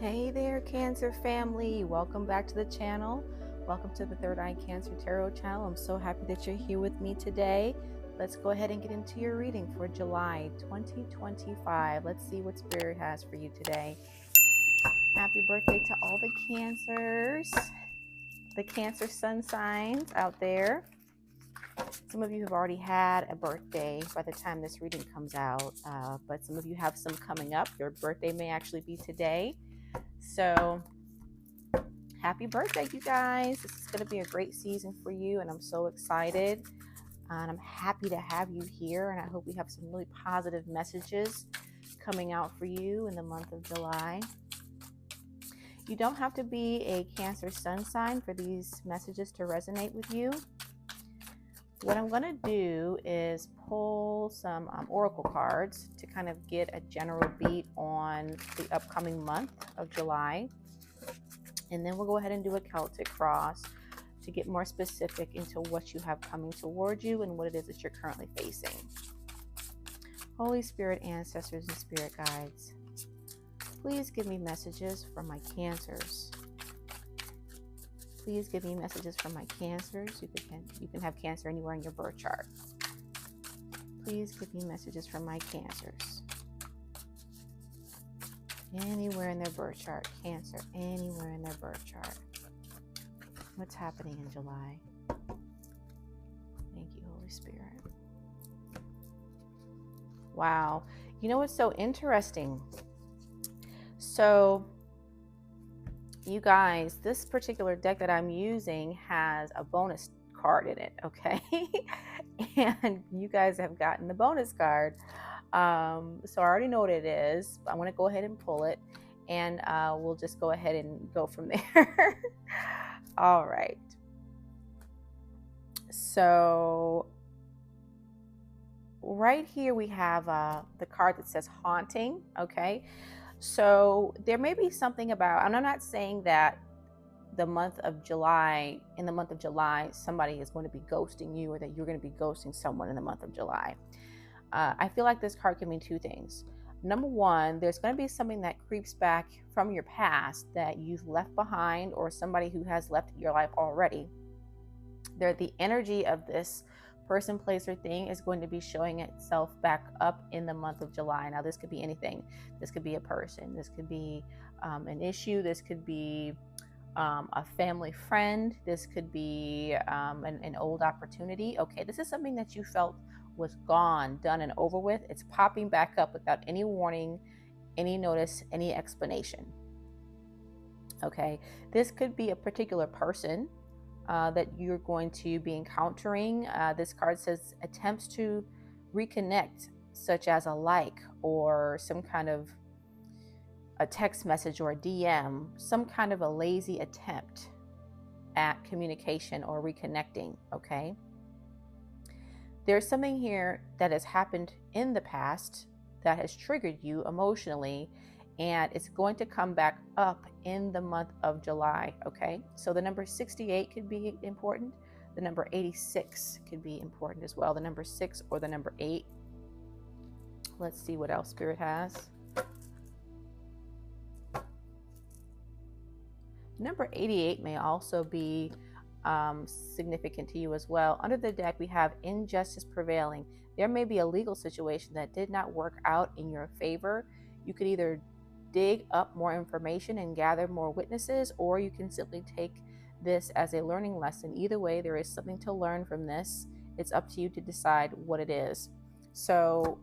Hey there, Cancer family. Welcome back to the channel. Welcome to the Third Eye Cancer Tarot channel. I'm so happy that you're here with me today. Let's go ahead and get into your reading for July 2025. Let's see what Spirit has for you today. Happy birthday to all the Cancers, the Cancer sun signs out there. Some of you have already had a birthday by the time this reading comes out, but some of you have some coming up. Your birthday may actually be today. So happy birthday, you guys. This is going to be a great season for you, and I'm so excited. And I'm happy to have you here, and I hope we have some really positive messages coming out for you in the month of July. You don't have to be a Cancer sun sign for these messages to resonate with you. What I'm going to do is pull some oracle cards to kind of get a general beat on the upcoming month of July. And then we'll go ahead and do a Celtic cross to get more specific into what you have coming toward you and what it is that you're currently facing. Holy Spirit, ancestors, and spirit guides, please give me messages from my Cancers. Please give me messages from my Cancers. You can have Cancer anywhere in your birth chart. Please give me messages from my Cancers. Anywhere in their birth chart. Cancer, anywhere in their birth chart. What's happening in July? Thank you, Holy Spirit. Wow. You know what's so interesting? So, you guys, this particular deck that I'm using has a bonus card in it, okay? And you guys have gotten the bonus card. So I already know what it is. I'm going to go ahead and pull it, and we'll just go ahead and go from there. All right. So right here we have the card that says haunting, okay? So there may be something about, and I'm not saying that in the month of July, somebody is going to be ghosting you or that you're going to be ghosting someone in the month of July. I feel like this card can mean two things. Number one, there's going to be something that creeps back from your past that you've left behind, or somebody who has left your life already. The energy of this person, place, or thing is going to be showing itself back up in the month of July. Now, this could be anything. This could be a person. This could be an issue. This could be a family friend. This could be an old opportunity. Okay, this is something that you felt was gone, done, and over with. It's popping back up without any warning, any notice, any explanation. Okay, this could be a particular person that you're going to be encountering. This card says attempts to reconnect, such as a like or some kind of a text message or a DM, some kind of a lazy attempt at communication or reconnecting, okay? There's something here that has happened in the past that has triggered you emotionally, and it's going to come back up in the month of July, okay? So the number 68 could be important. The number 86 could be important as well. The number 6 or the number 8. Let's see what else Spirit has. Number 88 may also be significant to you as well. Under the deck, we have injustice prevailing. There may be a legal situation that did not work out in your favor. You could either dig up more information and gather more witnesses, or you can simply take this as a learning lesson. Either way, there is something to learn from this. It's up to you to decide what it is. So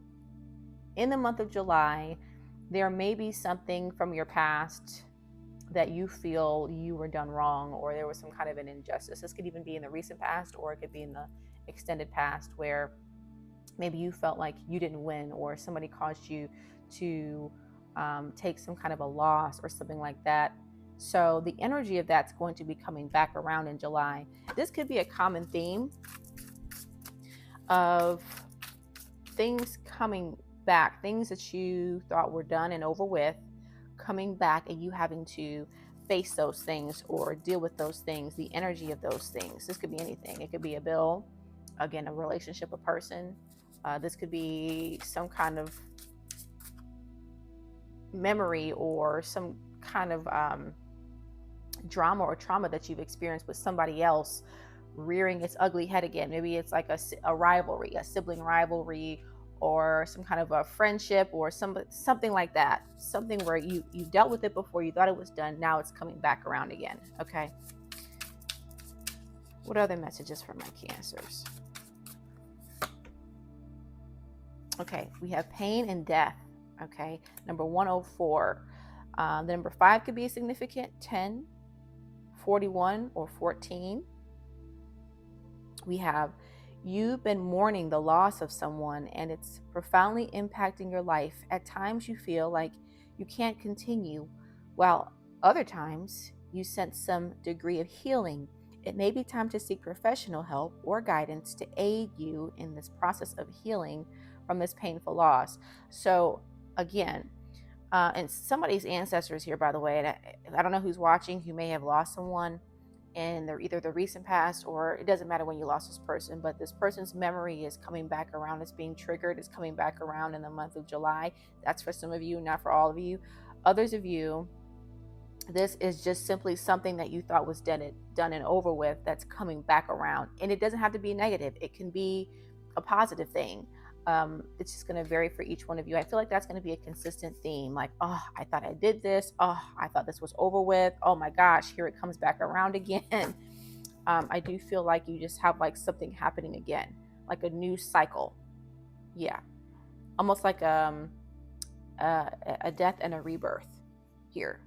in the month of July, there may be something from your past that you feel you were done wrong, or there was some kind of an injustice. This could even be in the recent past, or it could be in the extended past, where maybe you felt like you didn't win, or somebody caused you to take some kind of a loss or something like that. So the energy of that's going to be coming back around in July. This could be a common theme of things coming back, things that you thought were done and over with, coming back, and you having to face those things or deal with those things, the energy of those things. This could be anything. It could be a bill, again, a relationship, a person. This could be some kind of memory or some kind of drama or trauma that you've experienced with somebody else rearing its ugly head again. Maybe it's like a rivalry, a sibling rivalry, or some kind of a friendship, or something like that. Something where you dealt with it before, you thought it was done, now it's coming back around again. Okay. What other messages for my Cancers? Okay, we have pain and death. Okay, number 104. The number 5 could be significant, 10, 41, or 14. We have you've been mourning the loss of someone and it's profoundly impacting your life. At times you feel like you can't continue, while other times you sense some degree of healing. It may be time to seek professional help or guidance to aid you in this process of healing from this painful loss. So again, and somebody's ancestors here, by the way, and I don't know who's watching who may have lost someone in either the recent past, or it doesn't matter when you lost this person, but this person's memory is coming back around. It's being triggered. It's coming back around in the month of July. That's for some of you, not for all of you. Others of you, this is just simply something that you thought was done and over with that's coming back around. And it doesn't have to be negative. It can be a positive thing. It's just going to vary for each one of you. I feel like that's going to be a consistent theme. Like, oh, I thought I did this. Oh, I thought this was over with. Oh my gosh, here it comes back around again. I do feel like you just have like something happening again, like a new cycle. Yeah. Almost like a death and a rebirth here.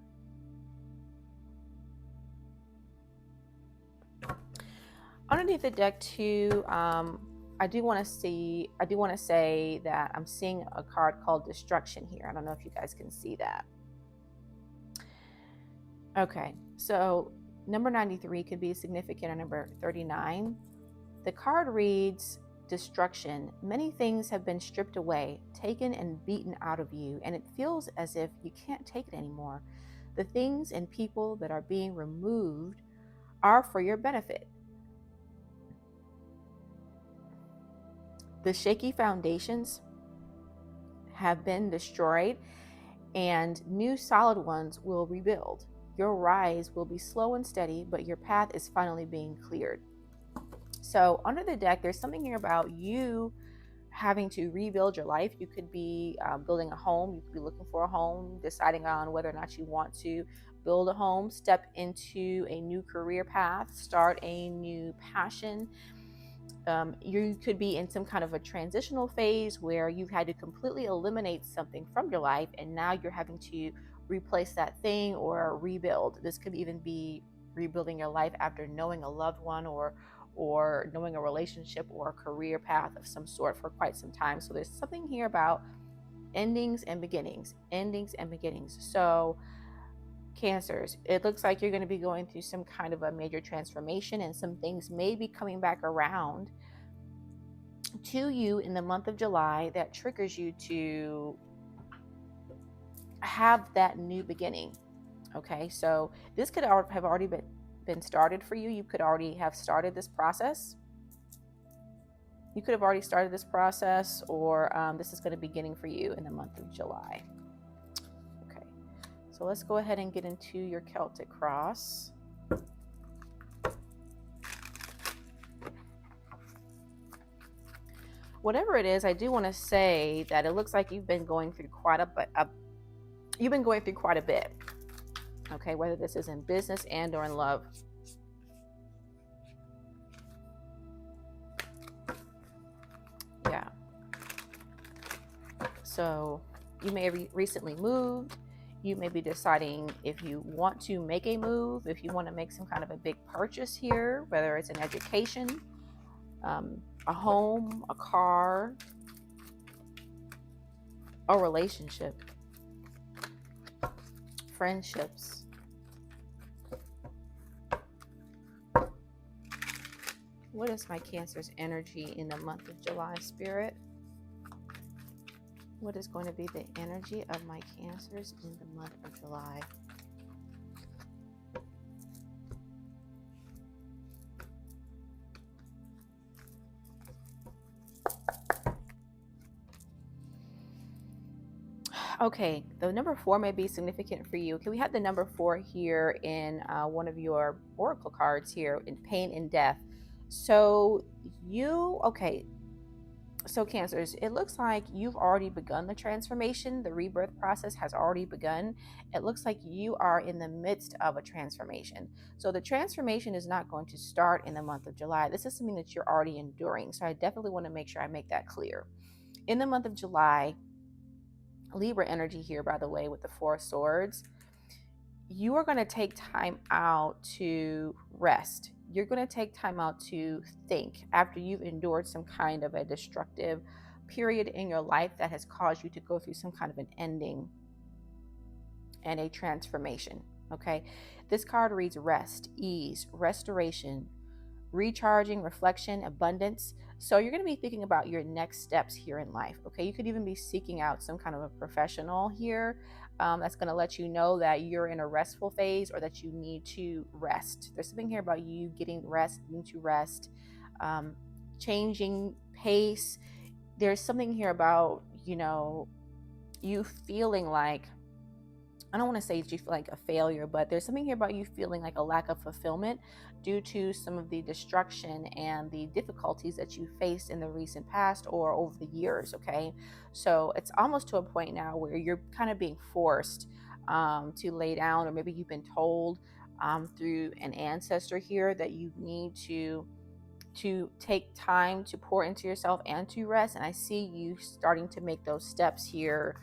Underneath the deck too, I do want to say that I'm seeing a card called Destruction here. I don't know if you guys can see that. Okay, so number 93 could be significant, or number 39. The card reads Destruction. Many things have been stripped away, taken and beaten out of you, and it feels as if you can't take it anymore. The things and people that are being removed are for your benefit. The shaky foundations have been destroyed and new solid ones will rebuild. Your rise will be slow and steady, but your path is finally being cleared. So under the deck, there's something here about you having to rebuild your life. You could be building a home. You could be looking for a home, deciding on whether or not you want to build a home, step into a new career path, start a new passion. You could be in some kind of a transitional phase where you've had to completely eliminate something from your life, and now you're having to replace that thing or rebuild. This could even be rebuilding your life after knowing a loved one, or knowing a relationship or a career path of some sort for quite some time. So there's something here about endings and beginnings, So Cancers, it looks like you're going to be going through some kind of a major transformation, and some things may be coming back around to you in the month of July that triggers you to have that new beginning. Okay, so this could have already been started for you. You could already have started this process. You could have already started this process, or this is going to be beginning for you in the month of July. So let's go ahead and get into your Celtic cross. Whatever it is, I do want to say that it looks like you've been going through quite a bit. Okay, whether this is in business and or in love. Yeah. So you may have recently moved. You may be deciding if you want to make a move, if you want to make some kind of a big purchase here, whether it's an education, a home, a car, a relationship, friendships. What is my Cancer's energy in the month of July, Spirit? What is going to be the energy of my Cancers in the month of July? Okay, the number four may be significant for you. Okay, we have the number four here in one of your oracle cards here in pain and death. So okay, so Cancers, it looks like you've already begun the transformation. The rebirth process has already begun. It looks like you are in the midst of a transformation. So the transformation is not going to start in the month of July. This is something that you're already enduring. So I definitely want to make sure I make that clear. In the month of July, Libra energy here, by the way, with the Four of Swords, you are going to take time out to rest. You're going to take time out to think after you've endured some kind of a destructive period in your life that has caused you to go through some kind of an ending and a transformation. Okay. This card reads rest, ease, restoration, recharging, reflection, abundance. So you're going to be thinking about your next steps here in life. Okay. You could even be seeking out some kind of a professional here that's going to let you know that you're in a restful phase or that you need to rest. There's something here about you getting rest, needing to rest, changing pace. There's something here about, you feeling like, I don't want to say that you feel like a failure, but there's something here about you feeling like a lack of fulfillment due to some of the destruction and the difficulties that you faced in the recent past or over the years. Okay. So it's almost to a point now where you're kind of being forced to lay down, or maybe you've been told through an ancestor here that you need to take time to pour into yourself and to rest. And I see you starting to make those steps here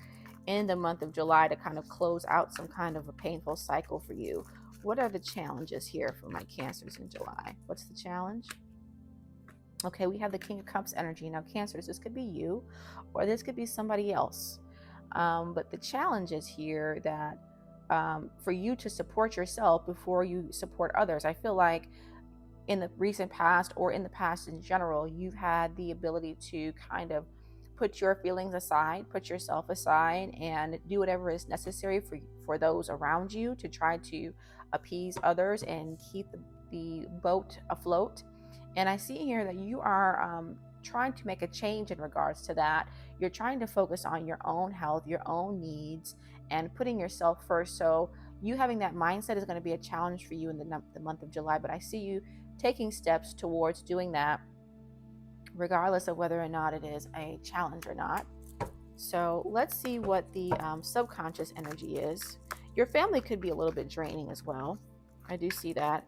in the month of July to kind of close out some kind of a painful cycle for you. What are the challenges here for my Cancers in July? What's the challenge? Okay, we have the King of Cups energy. Now, Cancers, this could be you or this could be somebody else. But the challenge is here that for you to support yourself before you support others. I feel like in the recent past or in the past in general, you've had the ability to kind of put your feelings aside, put yourself aside, and do whatever is necessary for those around you to try to appease others and keep the boat afloat. And I see here that you are trying to make a change in regards to that. You're trying to focus on your own health, your own needs, and putting yourself first. So you having that mindset is going to be a challenge for you in the month of July, but I see you taking steps towards doing that regardless of whether or not it is a challenge or not. So let's see what the subconscious energy is. Your family could be a little bit draining as well. I do see that.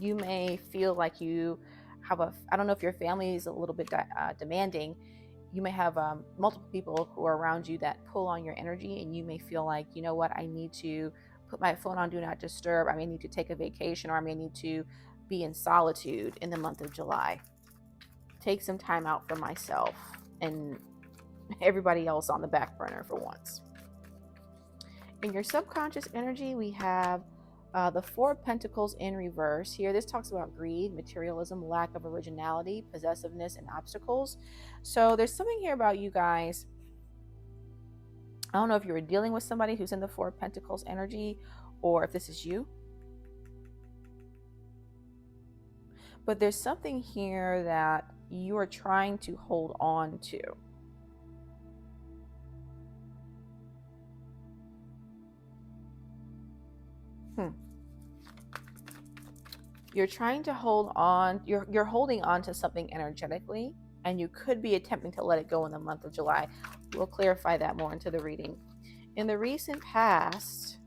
You may feel like you have I don't know if your family is a little bit demanding. You may have multiple people who are around you that pull on your energy, and you may feel like, you know what, I need to put my phone on do not disturb. I may need to take a vacation, or I may need to be in solitude in the month of July. Take some time out for myself and everybody else on the back burner for once. In your subconscious energy, we have the Four of Pentacles in reverse here. This talks about greed, materialism, lack of originality, possessiveness, and obstacles. So there's something here about you guys. I don't know if you were dealing with somebody who's in the Four of Pentacles energy or if this is you. But there's something here that you are trying to hold on to. You're trying to hold on, you're holding on to something energetically, and you could be attempting to let it go in the month of July. We'll clarify that more into the reading. In the recent past,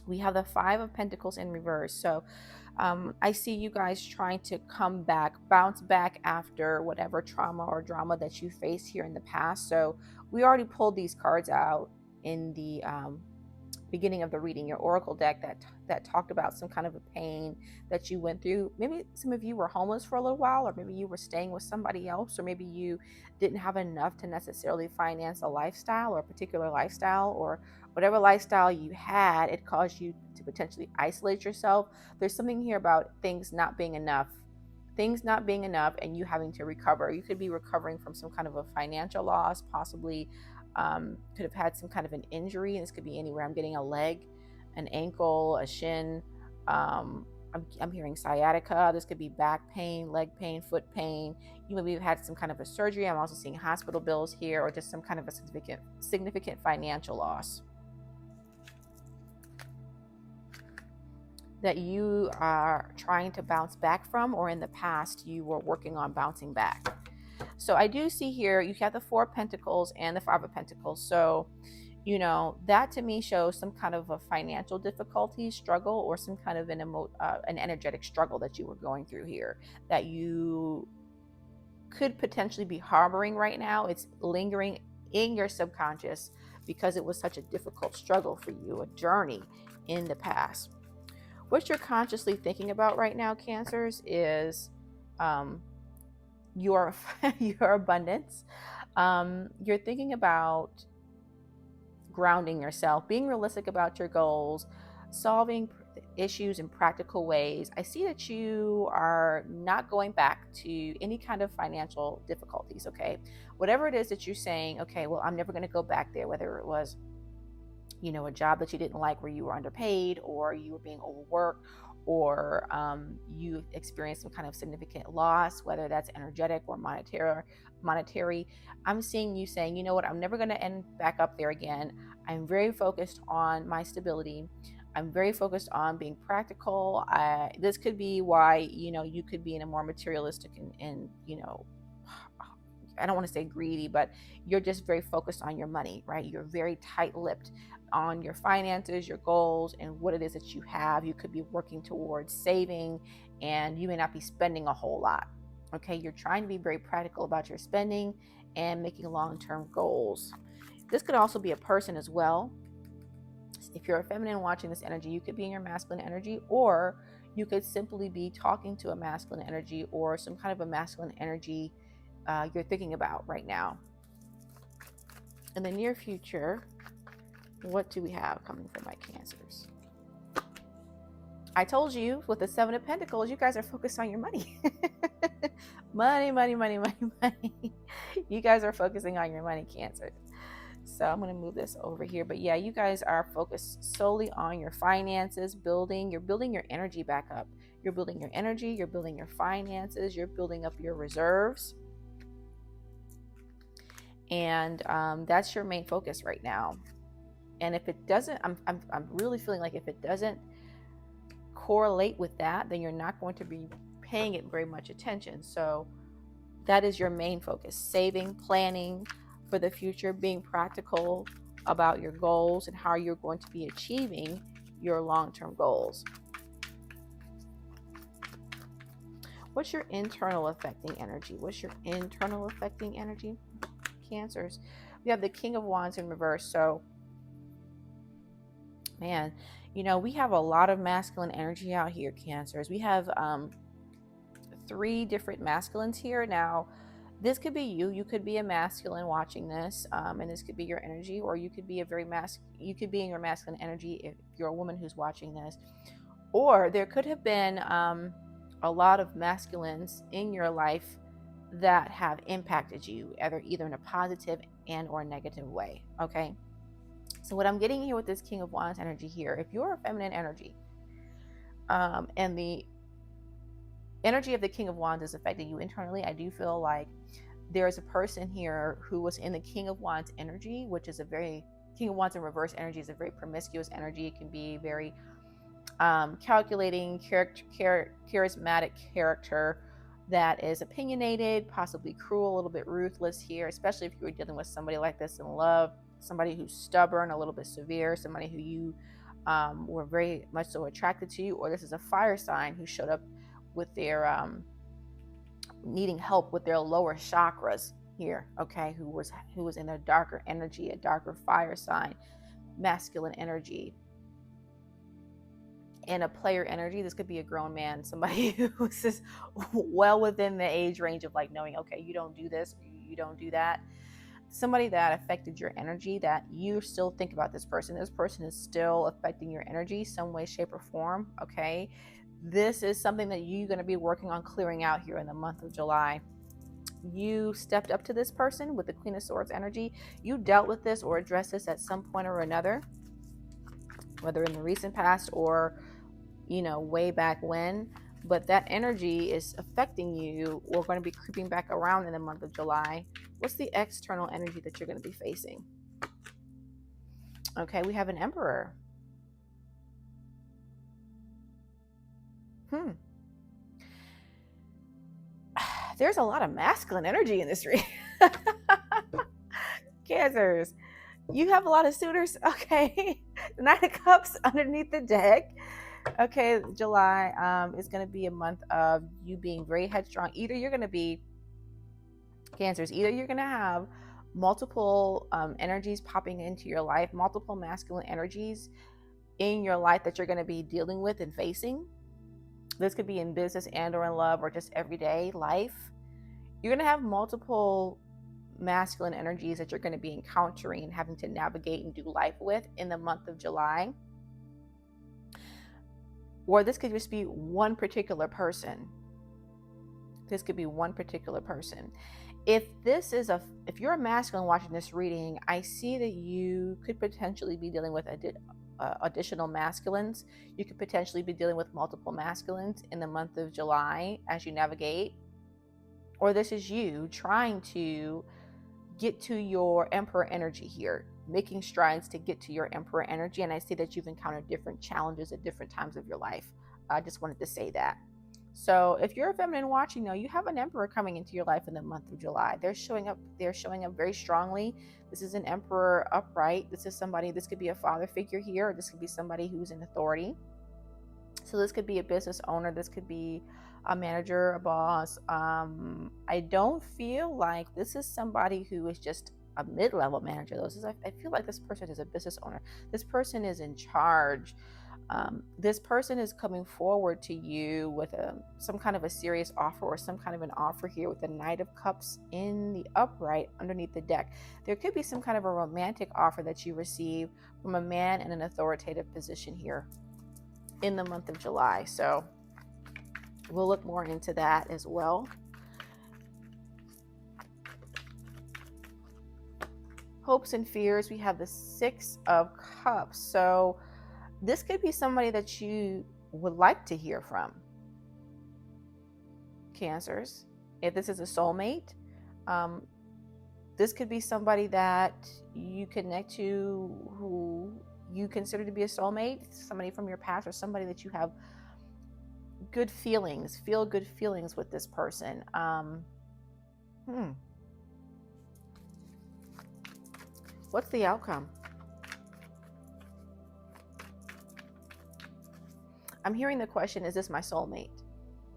we have the Five of Pentacles in reverse. So I see you guys trying to come back, bounce back after whatever trauma or drama that you faced here in the past. So we already pulled these cards out in the beginning of the reading, your oracle deck that talked about some kind of a pain that you went through. Maybe some of you were homeless for a little while, or maybe you were staying with somebody else, or maybe you didn't have enough to necessarily finance a lifestyle or a particular lifestyle, or whatever lifestyle you had, it caused you to potentially isolate yourself. There's something here about things not being enough, and you having to recover. You could be recovering from some kind of a financial loss, possibly could have had some kind of an injury, and this could be anywhere. I'm getting a leg, an ankle, a shin, I'm hearing sciatica. This could be back pain, leg pain, foot pain. You maybe have had some kind of a surgery. I'm also seeing hospital bills here, or just some kind of a significant financial loss that you are trying to bounce back from, or in the past you were working on bouncing back. So I do see here you have the Four of Pentacles and the Five of Pentacles. So, you know, that to me shows some kind of a financial difficulty, struggle, or some kind of an energetic struggle that you were going through here, that you could potentially be harboring right now. It's lingering in your subconscious because it was such a difficult struggle for you, a journey in the past. What you're consciously thinking about right now, Cancers, is your your abundance. You're thinking about grounding yourself, being realistic about your goals, solving issues in practical ways. I see that you are not going back to any kind of financial difficulties, okay? Whatever it is that you're saying, okay, well, I'm never going to go back there, whether it was, you know, a job that you didn't like where you were underpaid, or you were being overworked, or you experienced some kind of significant loss, whether that's energetic or monetary. I'm seeing you saying, you know what, I'm never going to end back up there again. I'm very focused on my stability. I'm very focused on being practical. This could be why, you know, you could be in a more materialistic and you know, I don't want to say greedy, but you're just very focused on your money, right? You're very tight-lipped on your finances, your goals, and what it is that you have. You could be working towards saving, and you may not be spending a whole lot. Okay, you're trying to be very practical about your spending and making long-term goals. This could also be a person as well. If you're a feminine watching this energy, you could be in your masculine energy, or you could simply be talking to a masculine energy, or some kind of a masculine energy you're thinking about right now. In the near future, what do we have coming from my Cancers? I told you with the Seven of Pentacles, you guys are focused on your money. Money, money, money, money, money. You guys are focusing on your money, Cancer. So I'm going to move this over here. But yeah, you guys are focused solely on your finances, you're building your energy back up. You're building your energy, you're building your finances, you're building up your reserves. And that's your main focus right now. And if it doesn't, I'm really feeling like if it doesn't correlate with that, then you're not going to be paying it very much attention. So that is your main focus: saving, planning for the future, being practical about your goals and how you're going to be achieving your long-term goals. What's your internal affecting energy? What's your internal affecting energy, Cancers? We have the King of Wands in reverse. So, man, you know, we have a lot of masculine energy out here, Cancers. We have 3 different masculines here. Now, this could be you. You could be a masculine watching this, and this could be your energy, or you could be you could be in your masculine energy if you're a woman who's watching this. Or there could have been a lot of masculines in your life that have impacted you, either in a positive and or negative way. Okay. So what I'm getting here with this King of Wands energy here, if you're a feminine energy, and the energy of the King of Wands is affecting you internally, I do feel like there's a person here who was in the King of Wands energy, which is King of Wands in reverse energy is a very promiscuous energy. It can be very calculating, charismatic character that is opinionated, possibly cruel, a little bit ruthless here, especially if you were dealing with somebody like this in love, somebody who's stubborn, a little bit severe, somebody who you were very much so attracted to, or this is a fire sign who showed up with their needing help with their lower chakras here, okay, who was in a darker energy, a darker fire sign, masculine energy. In a player energy, this could be a grown man, somebody who's just well within the age range of like knowing, okay, you don't do this, you don't do that. Somebody that affected your energy, that you still think about this person. This person is still affecting your energy some way, shape, or form, okay? This is something that you're going to be working on clearing out here in the month of July. You stepped up to this person with the Queen of Swords energy. You dealt with this or addressed this at some point or another, whether in the recent past or way back when, but that energy is affecting you or going to be creeping back around in the month of July. What's the external energy that you're going to be facing? Okay, we have an Emperor. There's a lot of masculine energy in this reading. Cancers, you have a lot of suitors. Okay, the Knight of Cups underneath the deck. Okay, July is going to be a month of you being very headstrong. Either you're going to be Cancers, either you're going to have multiple energies popping into your life, multiple masculine energies in your life that you're going to be dealing with and facing. This could be in business and or in love or just everyday life. You're going to have multiple masculine energies that you're going to be encountering and having to navigate and do life with in the month of July. Or this could just be one particular person. This could be one particular person. If you're a masculine watching this reading, I see that you could potentially be dealing with additional masculines. You could potentially be dealing with multiple masculines in the month of July as you navigate. Or this is you trying to get to your Emperor energy here, making strides to get to your Emperor energy. And I see that you've encountered different challenges at different times of your life. I just wanted to say that. So if you're a feminine watching, though, you have an Emperor coming into your life in the month of July. They're showing up very strongly. This is an Emperor upright. This could be a father figure here, or this could be somebody who's in authority. So this could be a business owner. This could be a manager, a boss. I don't feel like this is somebody who is just a mid-level manager. I feel like this person is a business owner. This person is in charge. This person is coming forward to you with some kind of a serious offer or some kind of an offer here with the Knight of Cups in the upright underneath the deck. There could be some kind of a romantic offer that you receive from a man in an authoritative position here in the month of July. So we'll look more into that as well. Hopes and fears, we have the Six of Cups. So this could be somebody that you would like to hear from, Cancers. If this is a soulmate, this could be somebody that you connect to who you consider to be a soulmate, somebody from your past, or somebody that you have good feelings with this person. What's the outcome? I'm hearing the question, is this my soulmate?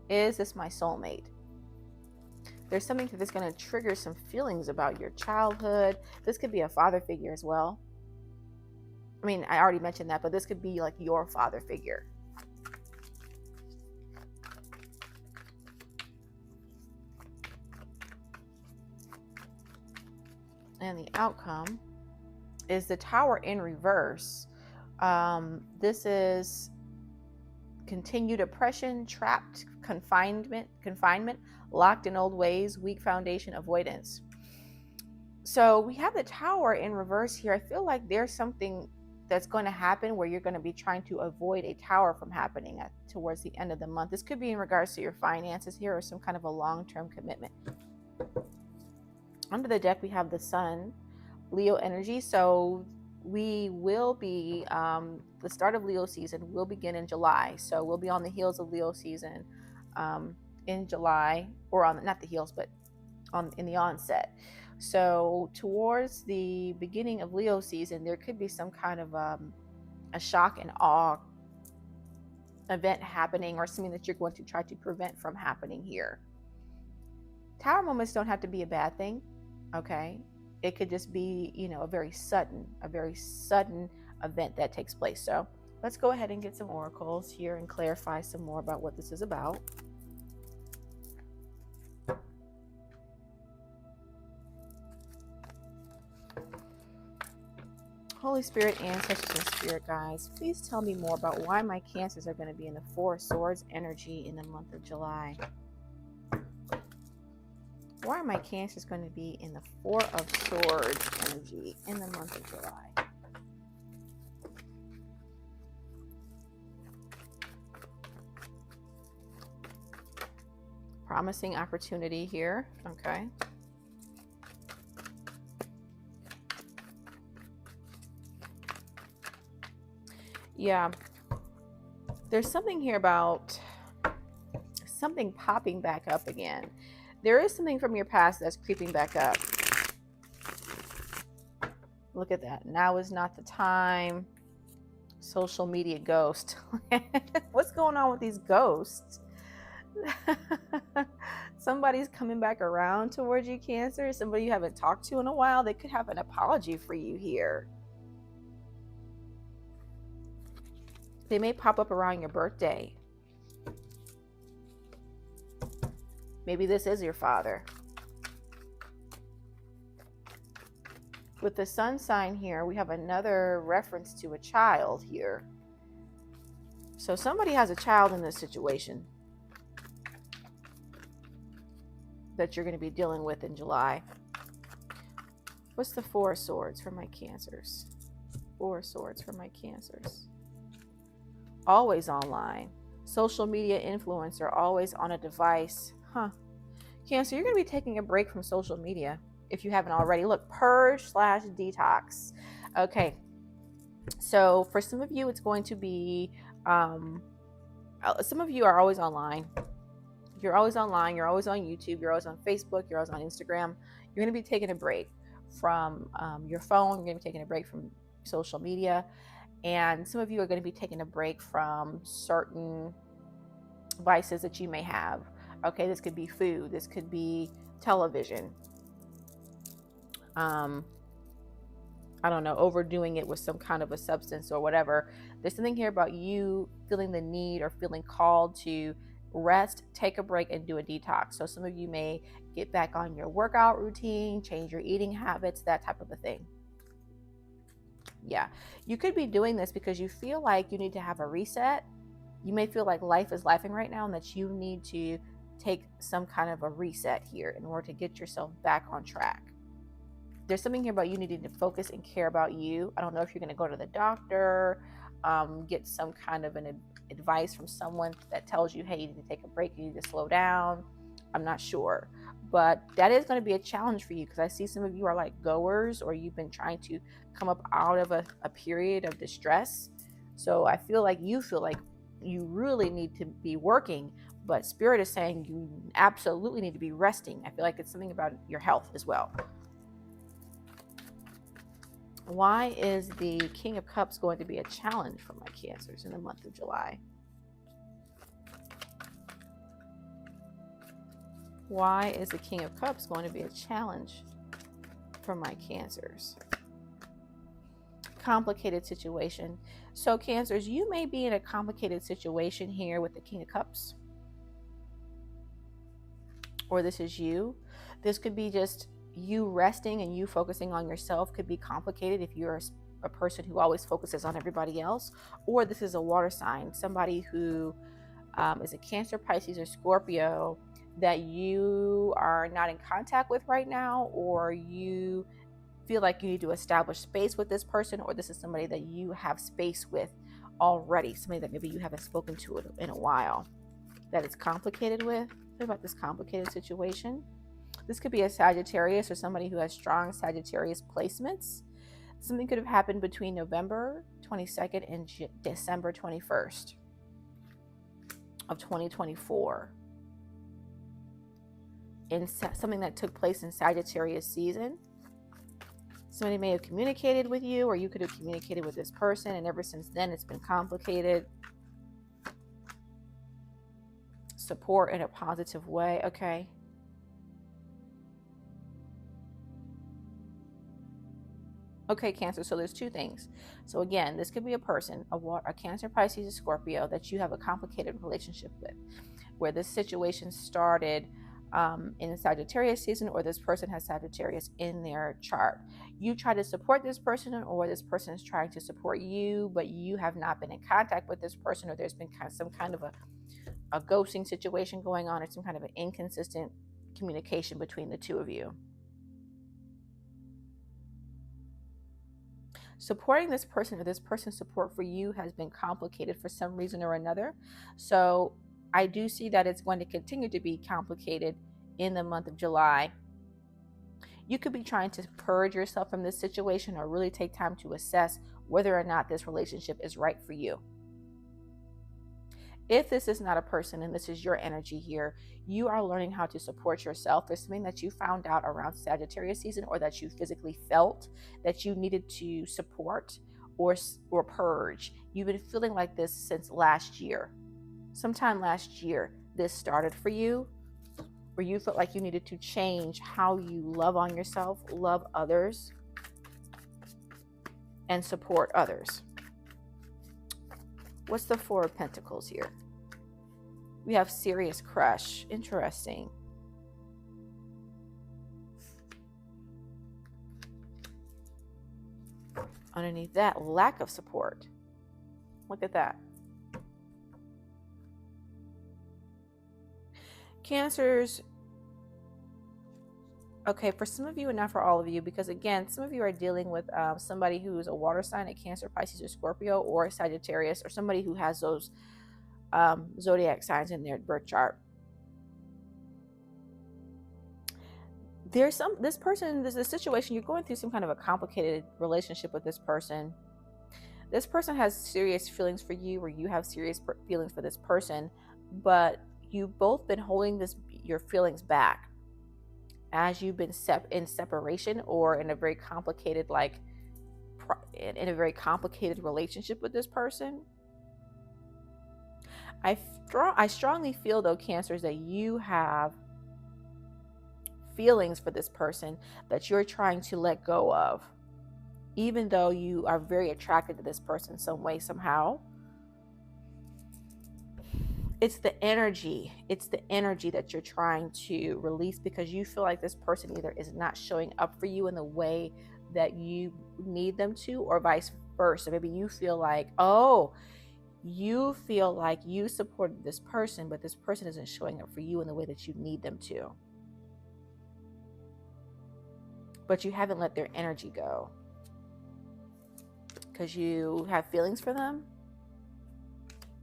Is this my soulmate? There's something that's going to trigger some feelings about your childhood. This could be a father figure as well. I mean, I already mentioned that, but this could be like your father figure. And the outcome is the Tower in reverse. This is continued oppression, trapped, confinement, locked in old ways, weak foundation, avoidance. So we have the Tower in reverse here. I feel like there's something that's going to happen where you're going to be trying to avoid a Tower from happening towards the end of the month. This could be in regards to your finances here or some kind of a long-term commitment. Under the deck, we have the Sun, Leo energy. So we will be, the start of Leo season will begin in July. So we'll be on the heels of Leo season in July, or on, not the heels, but in the onset. So towards the beginning of Leo season, there could be some kind of a shock and awe event happening, or something that you're going to try to prevent from happening here. Tower moments don't have to be a bad thing, okay? It could just be, a very sudden event that takes place. So let's go ahead and get some oracles here and clarify some more about what this is about. Holy Spirit, ancestors, and spirit guides, please tell me more about why my Cancers are going to be in the Four of Swords energy in the month of July. Why are my Cancers going to be in the Four of Swords energy in the month of July? Promising opportunity here. Okay. Yeah. There's something here about something popping back up again. There is something from your past that's creeping back up. Look at that. Now is not the time. Social media ghost. What's going on with these ghosts? Somebody's coming back around towards you, Cancer. Somebody you haven't talked to in a while. They could have an apology for you here. They may pop up around your birthday. Maybe this is your father. With the sun sign here, we have another reference to a child here. So somebody has a child in this situation that you're going to be dealing with in July. What's the Four of Swords for my Cancers? Four of Swords for my Cancers. Always online. Social media influencer, always on a device. Cancer, you're going to be taking a break from social media if you haven't already. Look, purge/detox. Okay. So for some of you, it's going to be, some of you are always online. You're always online. You're always on YouTube. You're always on Facebook. You're always on Instagram. You're going to be taking a break from your phone. You're going to be taking a break from social media. And some of you are going to be taking a break from certain vices that you may have. Okay, this could be food. This could be television. I don't know, overdoing it with some kind of a substance or whatever. There's something here about you feeling the need or feeling called to rest, take a break, and do a detox. So some of you may get back on your workout routine, change your eating habits, that type of a thing. Yeah, you could be doing this because you feel like you need to have a reset. You may feel like life is lifing right now and that you need to take some kind of a reset here in order to get yourself back on track. There's something here about you needing to focus and care about you. I don't know if you're going to go to the doctor, get some kind of an advice from someone that tells you, hey, you need to take a break, you need to slow down. I'm not sure. But that is going to be a challenge for you because I see some of you are like goers, or you've been trying to come up out of a period of distress. So I feel like you really need to be working, but Spirit is saying you absolutely need to be resting. I feel like it's something about your health as well. Why is the King of Cups going to be a challenge for my Cancers in the month of July? Why is the King of Cups going to be a challenge for my Cancers? Complicated situation. So Cancers, you may be in a complicated situation here with the King of Cups. Or this is you. This could be just you resting and you focusing on yourself. Could be complicated if you're a person who always focuses on everybody else. Or this is a water sign, somebody who is a Cancer, Pisces, or Scorpio that you are not in contact with right now, or you feel like you need to establish space with this person, or this is somebody that you have space with already, somebody that maybe you haven't spoken to in a while, that it's complicated with. Think about this complicated situation. This could be a Sagittarius or somebody who has strong Sagittarius placements. Something could have happened between November 22nd and December 21st of 2024. In something that took place in Sagittarius season. Somebody may have communicated with you, or you could have communicated with this person, and ever since then it's been complicated. Support in a positive way. Okay. Okay, Cancer, so there's two things. So again, this could be a person, a Cancer, Pisces, or Scorpio that you have a complicated relationship with, where this situation started in Sagittarius season, or this person has Sagittarius in their chart. You try to support this person, or this person is trying to support you, but you have not been in contact with this person, or there's been some kind of a ghosting situation going on, or some kind of an inconsistent communication between the two of you. Supporting this person, or this person's support for you, has been complicated for some reason or another. So I do see that it's going to continue to be complicated in the month of July. You could be trying to purge yourself from this situation or really take time to assess whether or not this relationship is right for you. If this is not a person and this is your energy here, you are learning how to support yourself. There's something that you found out around Sagittarius season, or that you physically felt that you needed to support or purge. You've been feeling like this since last year. Sometime last year, this started for you, where you felt like you needed to change how you love on yourself, love others, and support others. What's the Four of Pentacles here? We have serious crush. Interesting. Underneath that, lack of support. Look at that. Cancers. Okay, for some of you and not for all of you, because again, some of you are dealing with somebody who is a water sign, a Cancer, Pisces, or Scorpio, or a Sagittarius, or somebody who has those zodiac signs in their birth chart. There's a situation, you're going through some kind of a complicated relationship with this person. This person has serious feelings for you, or you have serious feelings for this person, but you've both been holding your feelings back as you've been in separation, or in a very complicated relationship with this person. I strongly feel, though, Cancers, that you have feelings for this person that you're trying to let go of, even though you are very attracted to this person some way, somehow. It's the energy that you're trying to release, because you feel like this person either is not showing up for you in the way that you need them to, or vice versa. Maybe you feel like, you supported this person, but this person isn't showing up for you in the way that you need them to. But you haven't let their energy go because you have feelings for them,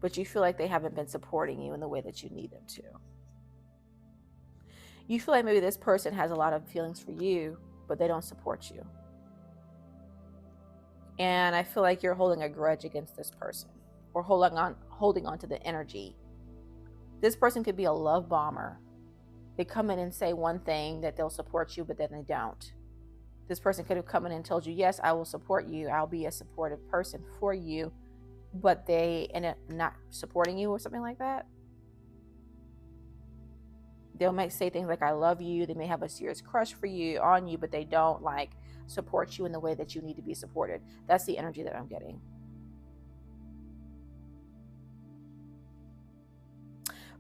but you feel like they haven't been supporting you in the way that you need them to. You feel like maybe this person has a lot of feelings for you, but they don't support you. And I feel like you're holding a grudge against this person, or holding on to the energy. This person could be a love bomber. They come in and say one thing that they'll support you, but then they don't. This person could have come in and told you, yes, I will support you. I'll be a supportive person for you, but they end up not supporting you or something like that. They might say things like, I love you. They may have a serious crush on you, but they don't support you in the way that you need to be supported. That's the energy that I'm getting.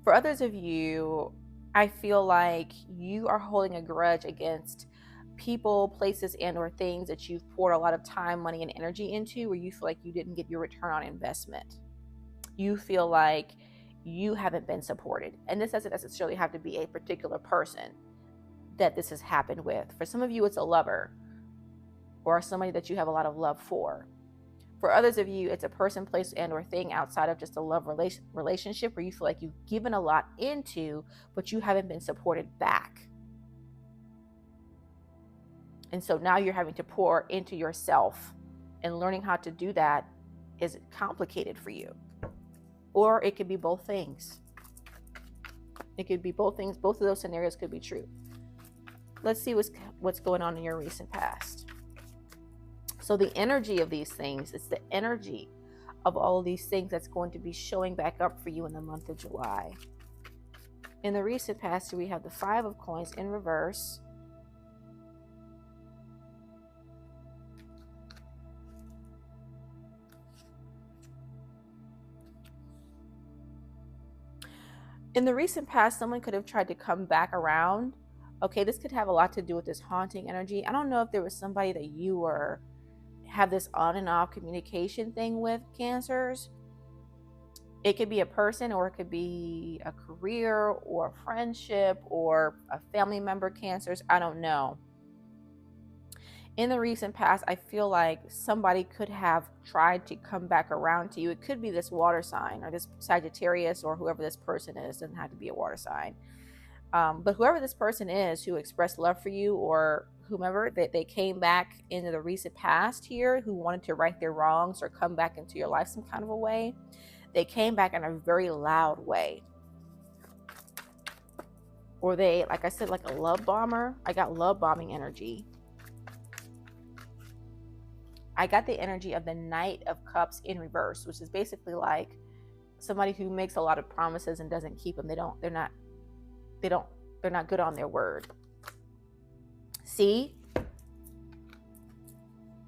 For others of you, I feel like you are holding a grudge against people, places, and or things that you've poured a lot of time, money, and energy into, where you feel like you didn't get your return on investment. You feel like you haven't been supported. And this doesn't necessarily have to be a particular person that this has happened with. For some of you, it's a lover or somebody that you have a lot of love for. For others of you, it's a person, place, and or thing outside of just a love relationship where you feel like you've given a lot into, but you haven't been supported back. And so now you're having to pour into yourself, and learning how to do that is complicated for you. Or it could be both things. It could be both things. Both of those scenarios could be true. Let's see what's going on in your recent past. So the energy of these things, it's the energy of all of these things that's going to be showing back up for you in the month of July. In the recent past, we have the Five of Coins in reverse. In the recent past, someone could have tried to come back around. Okay, this could have a lot to do with this haunting energy. I don't know if there was somebody that you have this on and off communication thing with, Cancers. It could be a person, or it could be a career or a friendship or a family member, Cancers. I don't know. in the recent past, I feel like somebody could have tried to come back around to you. It could be this water sign or this Sagittarius or whoever this person is. Doesn't have to be a water sign. But whoever this person is who expressed love for you, or whomever, that they came back into the recent past here, who wanted to right their wrongs or come back into your life some kind of a way, they came back in a very loud way. Or they, like I said, like a love bomber. I got love bombing energy. I got the energy of the Knight of Cups in reverse, which is basically like somebody who makes a lot of promises and doesn't keep them. They're not good on their word. See?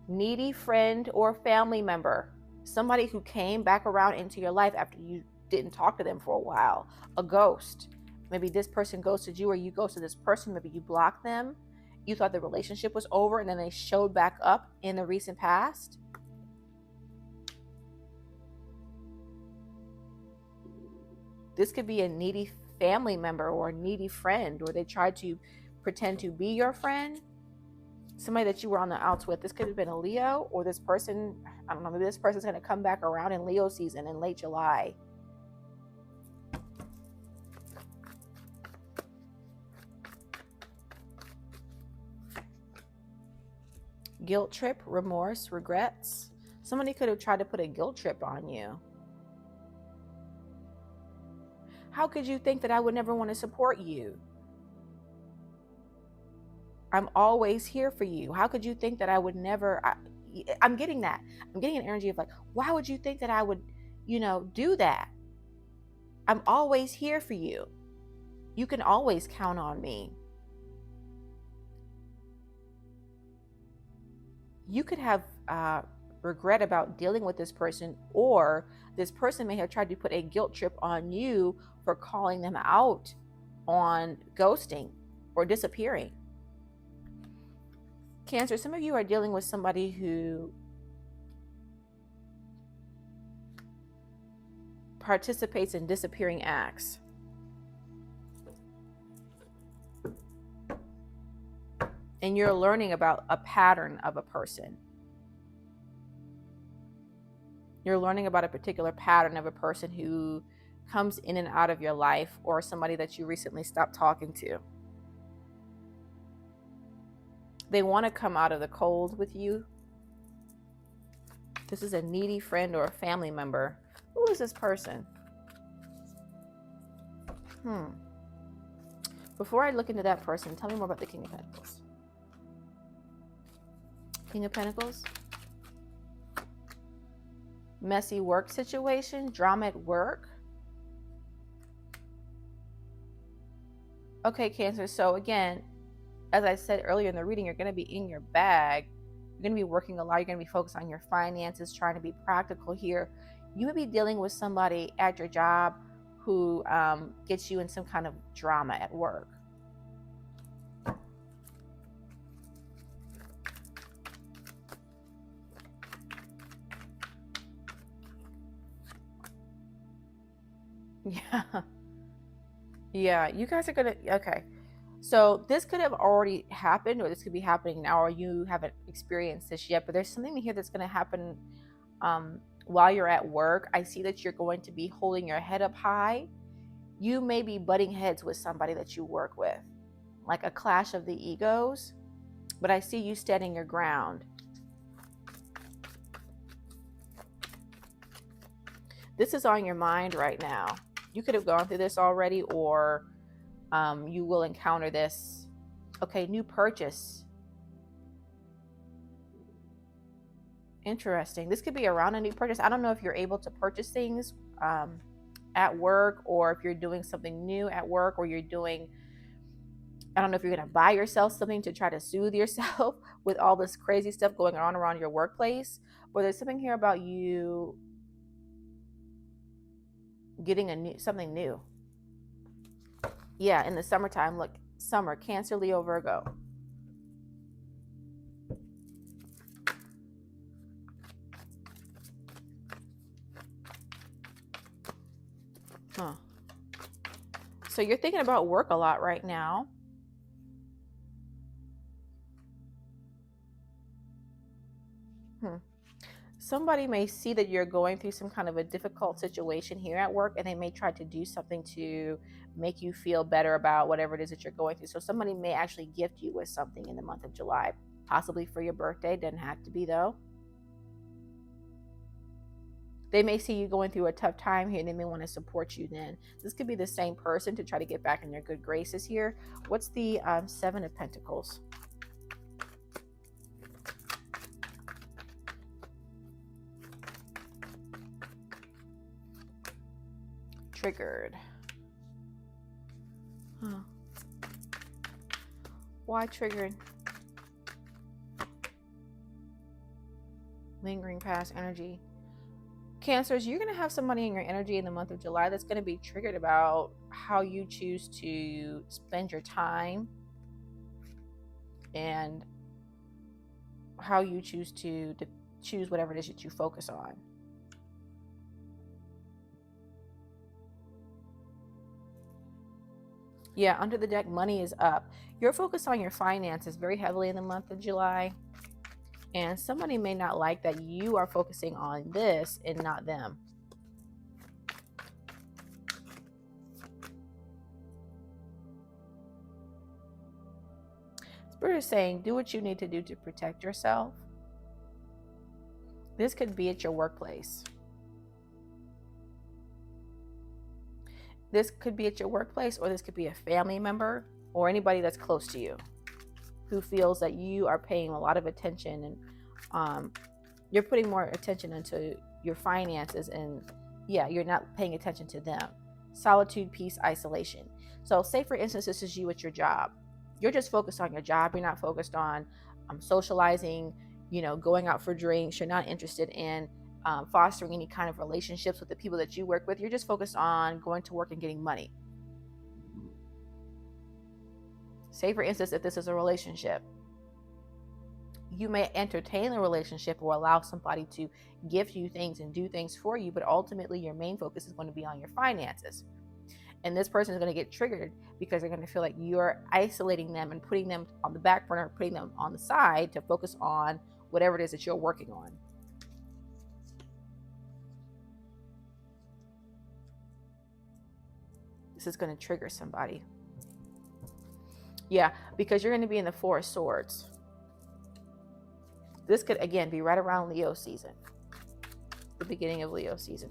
Needy friend or family member. Somebody who came back around into your life after you didn't talk to them for a while. A ghost. Maybe this person ghosted you, or you ghosted this person. Maybe you blocked them. You thought the relationship was over, and then they showed back up in the recent past. This could be a needy family member or a needy friend, or they tried to pretend to be your friend. Somebody that you were on the outs with. This could have been a Leo, or this person, I don't know, maybe this person's going to come back around in Leo season in late July. Guilt trip, remorse, regrets. Somebody could have tried to put a guilt trip on you. How could you think that I would never want to support you? I'm always here for you. How could you think that I would never? I'm getting that. I'm getting an energy of like, why would you think that I would, do that? I'm always here for you. You can always count on me. You could have regret about dealing with this person, or this person may have tried to put a guilt trip on you for calling them out on ghosting or disappearing. Cancer, some of you are dealing with somebody who participates in disappearing acts. And you're learning about a pattern of a person. You're learning about a particular pattern of a person who comes in and out of your life, or somebody that you recently stopped talking to. They want to come out of the cold with you. This is a needy friend or a family member. Who is this person? Before I look into that person, tell me more about the King of Pentacles. King of Pentacles. Messy work situation, drama at work. Okay, Cancer. So again, as I said earlier in the reading, you're going to be in your bag. You're going to be working a lot. You're going to be focused on your finances, trying to be practical here. You may be dealing with somebody at your job who gets you in some kind of drama at work. Yeah, you guys are gonna, okay. So this could have already happened, or this could be happening now, or you haven't experienced this yet, but there's something here that's going to happen while you're at work. I see that you're going to be holding your head up high. You may be butting heads with somebody that you work with, like a clash of the egos, but I see you standing your ground. This is on your mind right now. You could have gone through this already, or you will encounter this. Okay, new purchase. Interesting. This could be around a new purchase. I don't know if you're able to purchase things at work, or if you're doing something new at work, or you're doing, I don't know if you're going to buy yourself something to try to soothe yourself with all this crazy stuff going on around your workplace. But there's something here about you getting something new. Yeah, in the summertime. Look, summer, Cancer, Leo, Virgo. So you're thinking about work a lot right now. somebody may see that you're going through some kind of a difficult situation here at work, and they may try to do something to make you feel better about whatever it is that you're going through. So somebody may actually gift you with something in the month of July, possibly for your birthday. Doesn't have to be, though. They may see you going through a tough time here, and they may want to support you then. This could be the same person to try to get back in their good graces here. What's the Seven of Pentacles? Triggered. Huh. Why triggered? Lingering past energy. Cancers, you're going to have somebody in your energy in the month of July that's going to be triggered about how you choose to spend your time and how you choose to choose whatever it is that you focus on. Yeah, under the deck, money is up. You're focused on your finances very heavily in the month of July. And somebody may not like that you are focusing on this and not them. Spirit is saying, do what you need to do to protect yourself. This could be at your workplace. This could be at your workplace, or this could be a family member or anybody that's close to you who feels that you are paying a lot of attention and you're putting more attention into your finances, and yeah, you're not paying attention to them. Solitude, peace, isolation. So say for instance, this is you at your job. You're just focused on your job. You're not focused on socializing, going out for drinks. You're not interested in fostering any kind of relationships with the people that you work with. You're just focused on going to work and getting money. Say for instance, if this is a relationship, you may entertain the relationship or allow somebody to gift you things and do things for you, but ultimately your main focus is going to be on your finances. And this person is going to get triggered because they're going to feel like you're isolating them and putting them on the back burner, putting them on the side to focus on whatever it is that you're working on. This is going to trigger somebody. Yeah, because you're going to be in the Four of Swords. This could, again, be right around Leo season. The beginning of Leo season.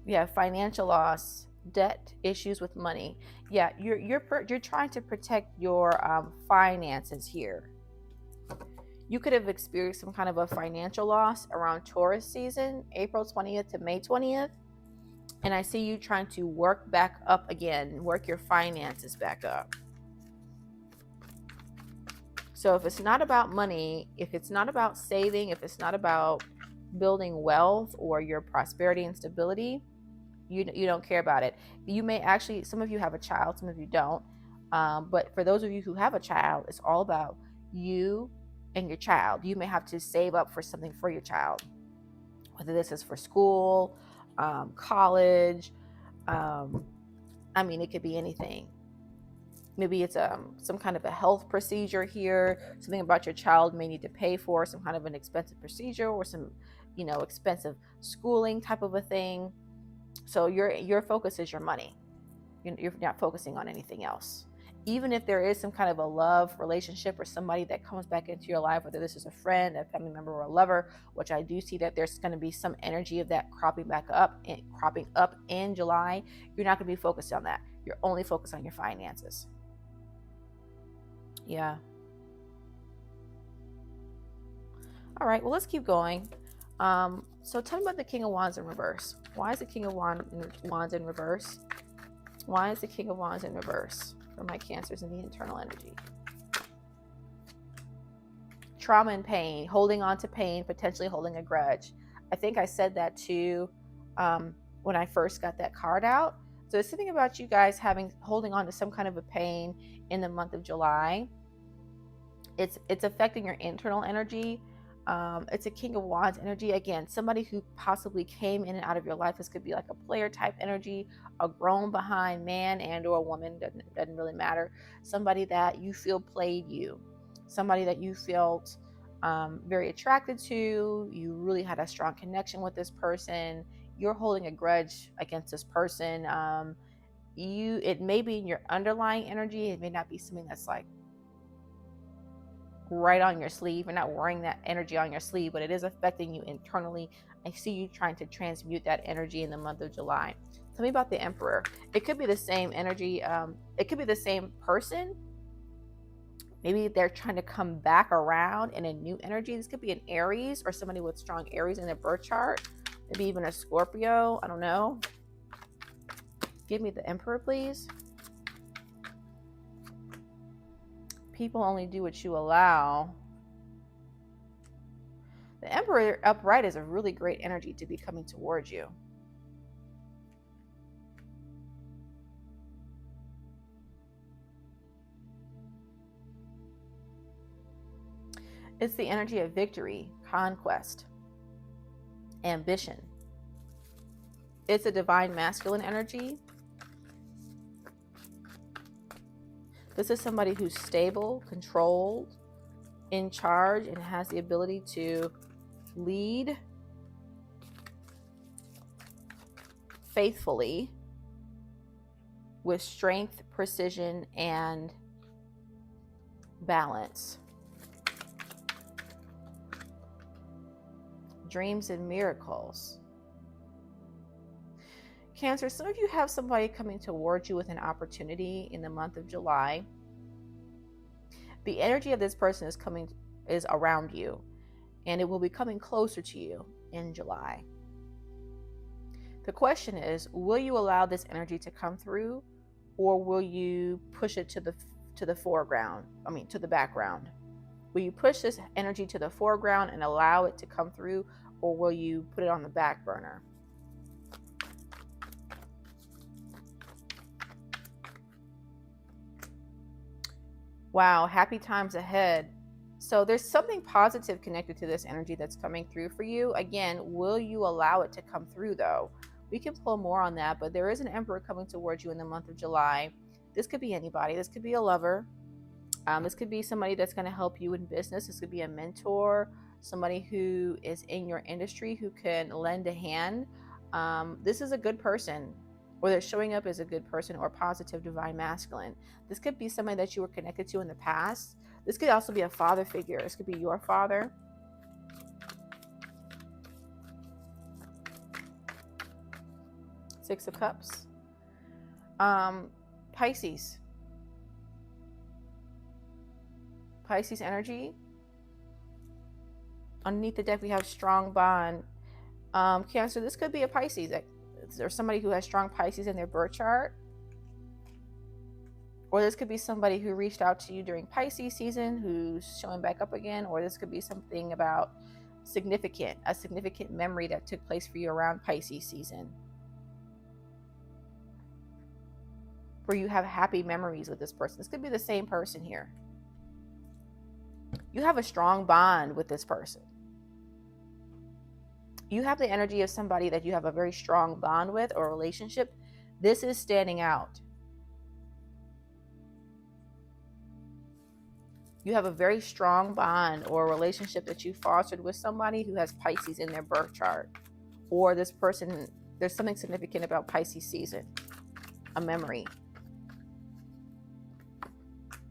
We have financial loss, debt, issues with money. Yeah, you're trying to protect your finances here. You could have experienced some kind of a financial loss around Taurus season, April 20th to May 20th. And I see you trying to work back up again, work your finances back up. So if it's not about money, if it's not about saving, if it's not about building wealth or your prosperity and stability, you don't care about it. You may actually, some of you have a child, some of you don't. But for those of you who have a child, it's all about you and your child. You may have to save up for something for your child, whether this is for school, college. It could be anything. Maybe it's some kind of a health procedure here, something about your child may need to pay for, some kind of an expensive procedure or some, expensive schooling type of a thing. So your focus is your money. You're not focusing on anything else. Even if there is some kind of a love relationship or somebody that comes back into your life, whether this is a friend, a family member, or a lover, which I do see that there's going to be some energy of that cropping up in July, you're not going to be focused on that. You're only focused on your finances. Yeah. All right, well, let's keep going. So tell me about the King of Wands in reverse. Why is the King of Wands in reverse? Why is the King of Wands in reverse for my Cancers in the internal energy? Trauma and pain, holding on to pain, potentially holding a grudge. I think I said that too when I first got that card out. So it's something about you guys holding on to some kind of a pain in the month of July. It's affecting your internal energy. It's a King of Wands energy. Again, somebody who possibly came in and out of your life. This could be like a player type energy, a grown behind man and or woman, doesn't really matter. Somebody that you feel played you, somebody that you felt very attracted to. You really had a strong connection with this person. You're holding a grudge against this person. It may be in your underlying energy. It may not be something that's like right on your sleeve. You're not wearing that energy on your sleeve, but it is affecting you internally. I see you trying to transmute that energy in the month of July. Tell me about the Emperor. It could be the same energy. It could be the same person. Maybe they're trying to come back around in a new energy. This could be an Aries or somebody with strong Aries in their birth chart. Maybe even a Scorpio. I don't know. Give me the Emperor, please. People only do what you allow. The Emperor upright is a really great energy to be coming towards you. It's the energy of victory, conquest, ambition. It's a divine masculine energy. This is somebody who's stable, controlled, in charge, and has the ability to lead faithfully with strength, precision, and balance. Dreams and miracles. Cancer, some of you have somebody coming towards you with an opportunity in the month of July. The energy of this person is around you, and it will be coming closer to you in July. The question is, will you allow this energy to come through, or will you push it to the foreground? To the background. Will you push this energy to the foreground and allow it to come through, or will you put it on the back burner? Wow, happy times ahead. So there's something positive connected to this energy that's coming through for you. Again, will you allow it to come through though? We can pull more on that, but there is an Emperor coming towards you in the month of July. This could be anybody. This could be a lover. This could be somebody that's going to help you in business. This could be a mentor, somebody who is in your industry who can lend a hand. This is a good person, or they're showing up as a good person or positive divine masculine. This could be somebody that you were connected to in the past. This could also be a father figure. This could be your father. Six of Cups. Pisces. Pisces energy. Underneath the deck, we have strong bond. Cancer, this could be a Pisces. There's somebody who has strong Pisces in their birth chart. Or this could be somebody who reached out to you during Pisces season who's showing back up again. Or this could be something about a significant memory that took place for you around Pisces season, where you have happy memories with this person. This could be the same person here. You have a strong bond with this person. You have the energy of somebody that you have a very strong bond with or relationship. This is standing out. You have a very strong bond or relationship that you fostered with somebody who has Pisces in their birth chart. Or this person, there's something significant about Pisces season, a memory.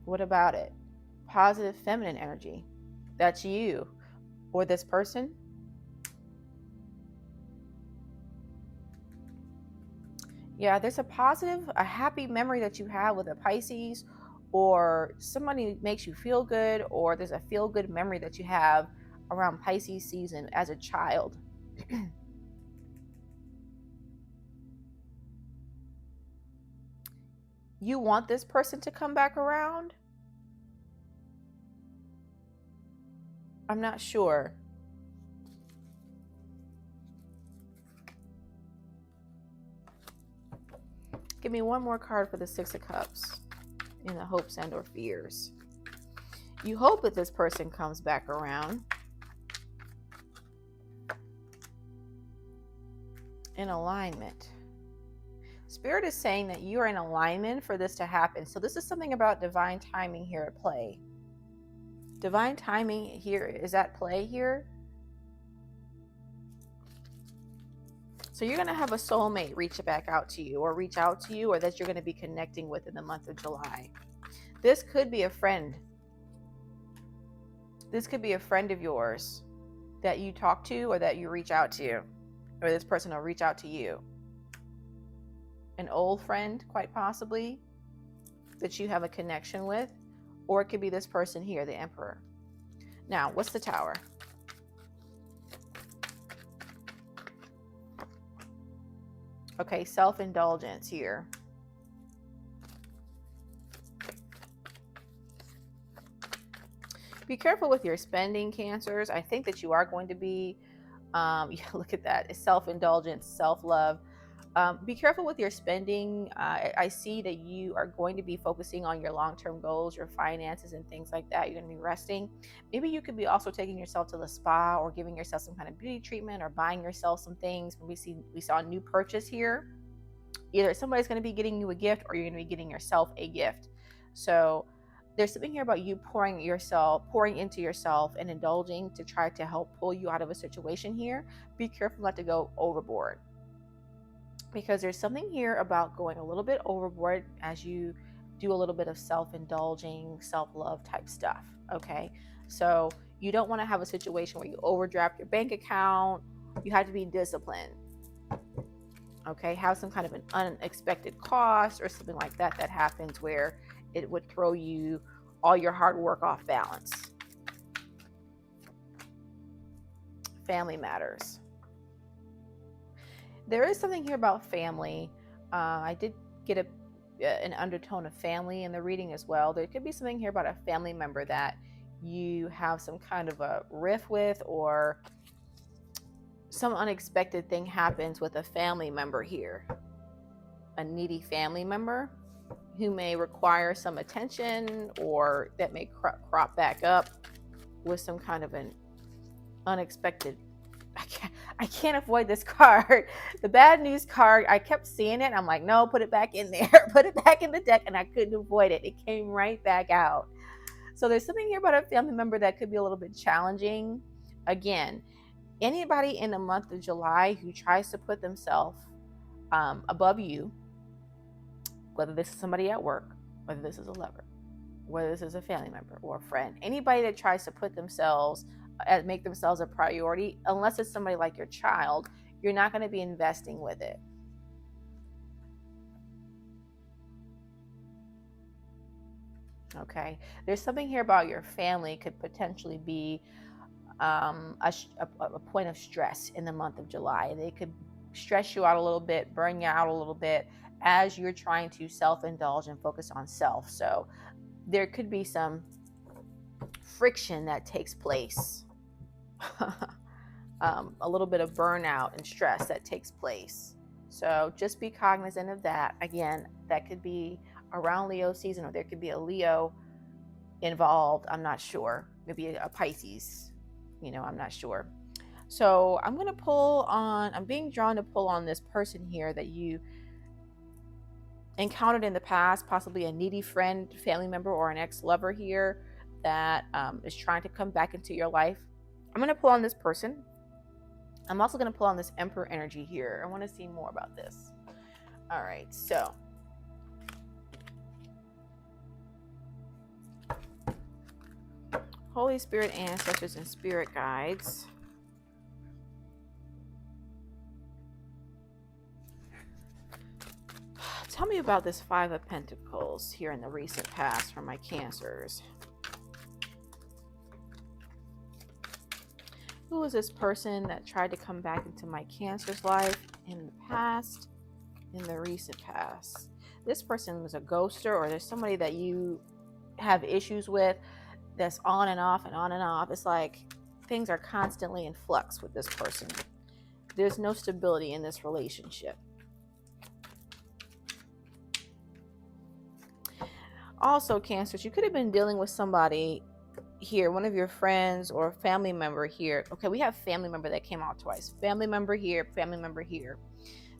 What about it? Positive feminine energy. That's you or this person. Yeah, there's a happy memory that you have with a Pisces, or somebody makes you feel good, or there's a feel good memory that you have around Pisces season as a child. You want this person to come back around? I'm not sure. Give me one more card for the Six of Cups in the hopes and or fears. You hope that this person comes back around in alignment. Spirit is saying that you are in alignment for this to happen. So this is something about divine timing here at play. Divine timing here is at play here. So you're going to have a soulmate reach back out to you, or reach out to you, or that you're going to be connecting with in the month of July. This could be a friend. This could be a friend of yours that you talk to, or that you reach out to, or this person will reach out to you. An old friend, quite possibly, that you have a connection with, or it could be this person here, the Emperor. Now, what's the Tower? Okay, self-indulgence here. Be careful with your spending, Cancers. I think that you are going to be, yeah, look at that. It's self-indulgence, self-love. Be careful with your spending. I see that you are going to be focusing on your long-term goals, your finances, and things like that. You're going to be resting. Maybe you could be also taking yourself to the spa, or giving yourself some kind of beauty treatment, or buying yourself some things. We saw a new purchase here. Either somebody's going to be getting you a gift, or you're going to be getting yourself a gift. So there's something here about you pouring into yourself and indulging to try to help pull you out of a situation here. Be careful not to go overboard, because there's something here about going a little bit overboard as you do a little bit of self-indulging, self-love type stuff. Okay, so you don't want to have a situation where you overdraft your bank account. You have to be disciplined. Okay, have some kind of an unexpected cost or something like that that happens where it would throw you all your hard work off balance. Family matters. There is something here about family. I did get an undertone of family in the reading as well. There could be something here about a family member that you have some kind of a riff with, or some unexpected thing happens with a family member here. A needy family member who may require some attention, or that may crop back up with some kind of an unexpected. I can't avoid this card. The bad news card, I kept seeing it. I'm like, no, put it back in there. Put it back in the deck, and I couldn't avoid it. It came right back out. So there's something here about a family member that could be a little bit challenging. Again, anybody in the month of July who tries to put themselves above you, whether this is somebody at work, whether this is a lover, whether this is a family member or a friend, anybody that tries to put themselves, make themselves a priority, unless it's somebody like your child, you're not going to be investing with it. Okay, there's something here about your family could potentially be a point of stress in the month of July. They could stress you out a little bit, burn you out a little bit as you're trying to self-indulge and focus on self. So there could be some friction that takes place, a little bit of burnout and stress that takes place. So just be cognizant of that. Again, that could be around Leo season, or there could be a Leo involved. I'm not sure. Maybe a Pisces. I'm not sure. So I'm being drawn to pull on this person here that you encountered in the past, possibly a needy friend, family member, or an ex-lover here that is trying to come back into your life. I'm going to pull on this person. I'm also going to pull on this Emperor energy here. I want to see more about this. All right, so Holy Spirit, ancestors, and spirit guides. Tell me about this Five of Pentacles here in the recent past for my Cancers. Who is this person that tried to come back into my Cancer's life in the past, in the recent past? This person was a ghoster, or there's somebody that you have issues with that's on and off and on and off. It's like things are constantly in flux with this person. There's no stability in this relationship. Also, Cancers, you could have been dealing with somebody here, one of your friends or family member here. Okay, we have family member that came out twice. Family member here, family member here.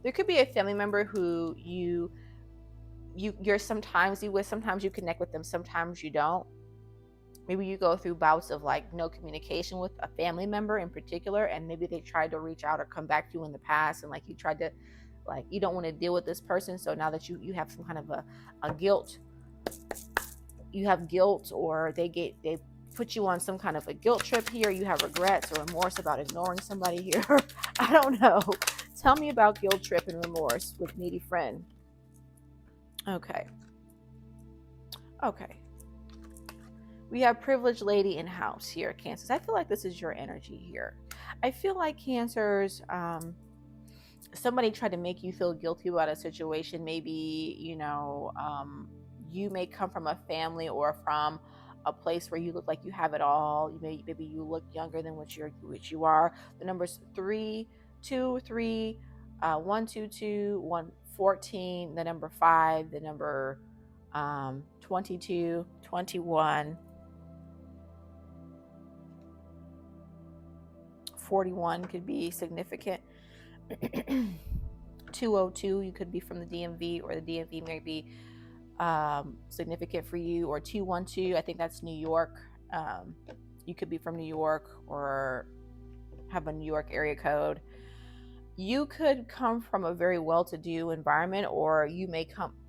There could be a family member who you're sometimes you with, sometimes you connect with them, sometimes you don't. Maybe you go through bouts of like no communication with a family member in particular, and maybe they tried to reach out or come back to you in the past, and like you tried to, like, you don't want to deal with this person. So now that you have some kind of a guilt, you have guilt, or they put you on some kind of a guilt trip here. You have regrets or remorse about ignoring somebody here. I don't know. Tell me about guilt trip and remorse with needy friend. Okay. Okay. We have privileged lady in house here, Cancers. I feel like this is your energy here. I feel like Cancers, somebody tried to make you feel guilty about a situation. Maybe, you may come from a family or from a place where you look like you have it all. Maybe you look younger than what you are. The numbers 3, 2, 3, 1, 2, 2, 1, 14, the number 5, the number 22, 21, 41 could be significant. 202, you could be from the DMV, or the DMV may be significant for you. Or 212, I think that's New York. You could be from New York or have a New York area code. You could come from a very well-to-do environment, or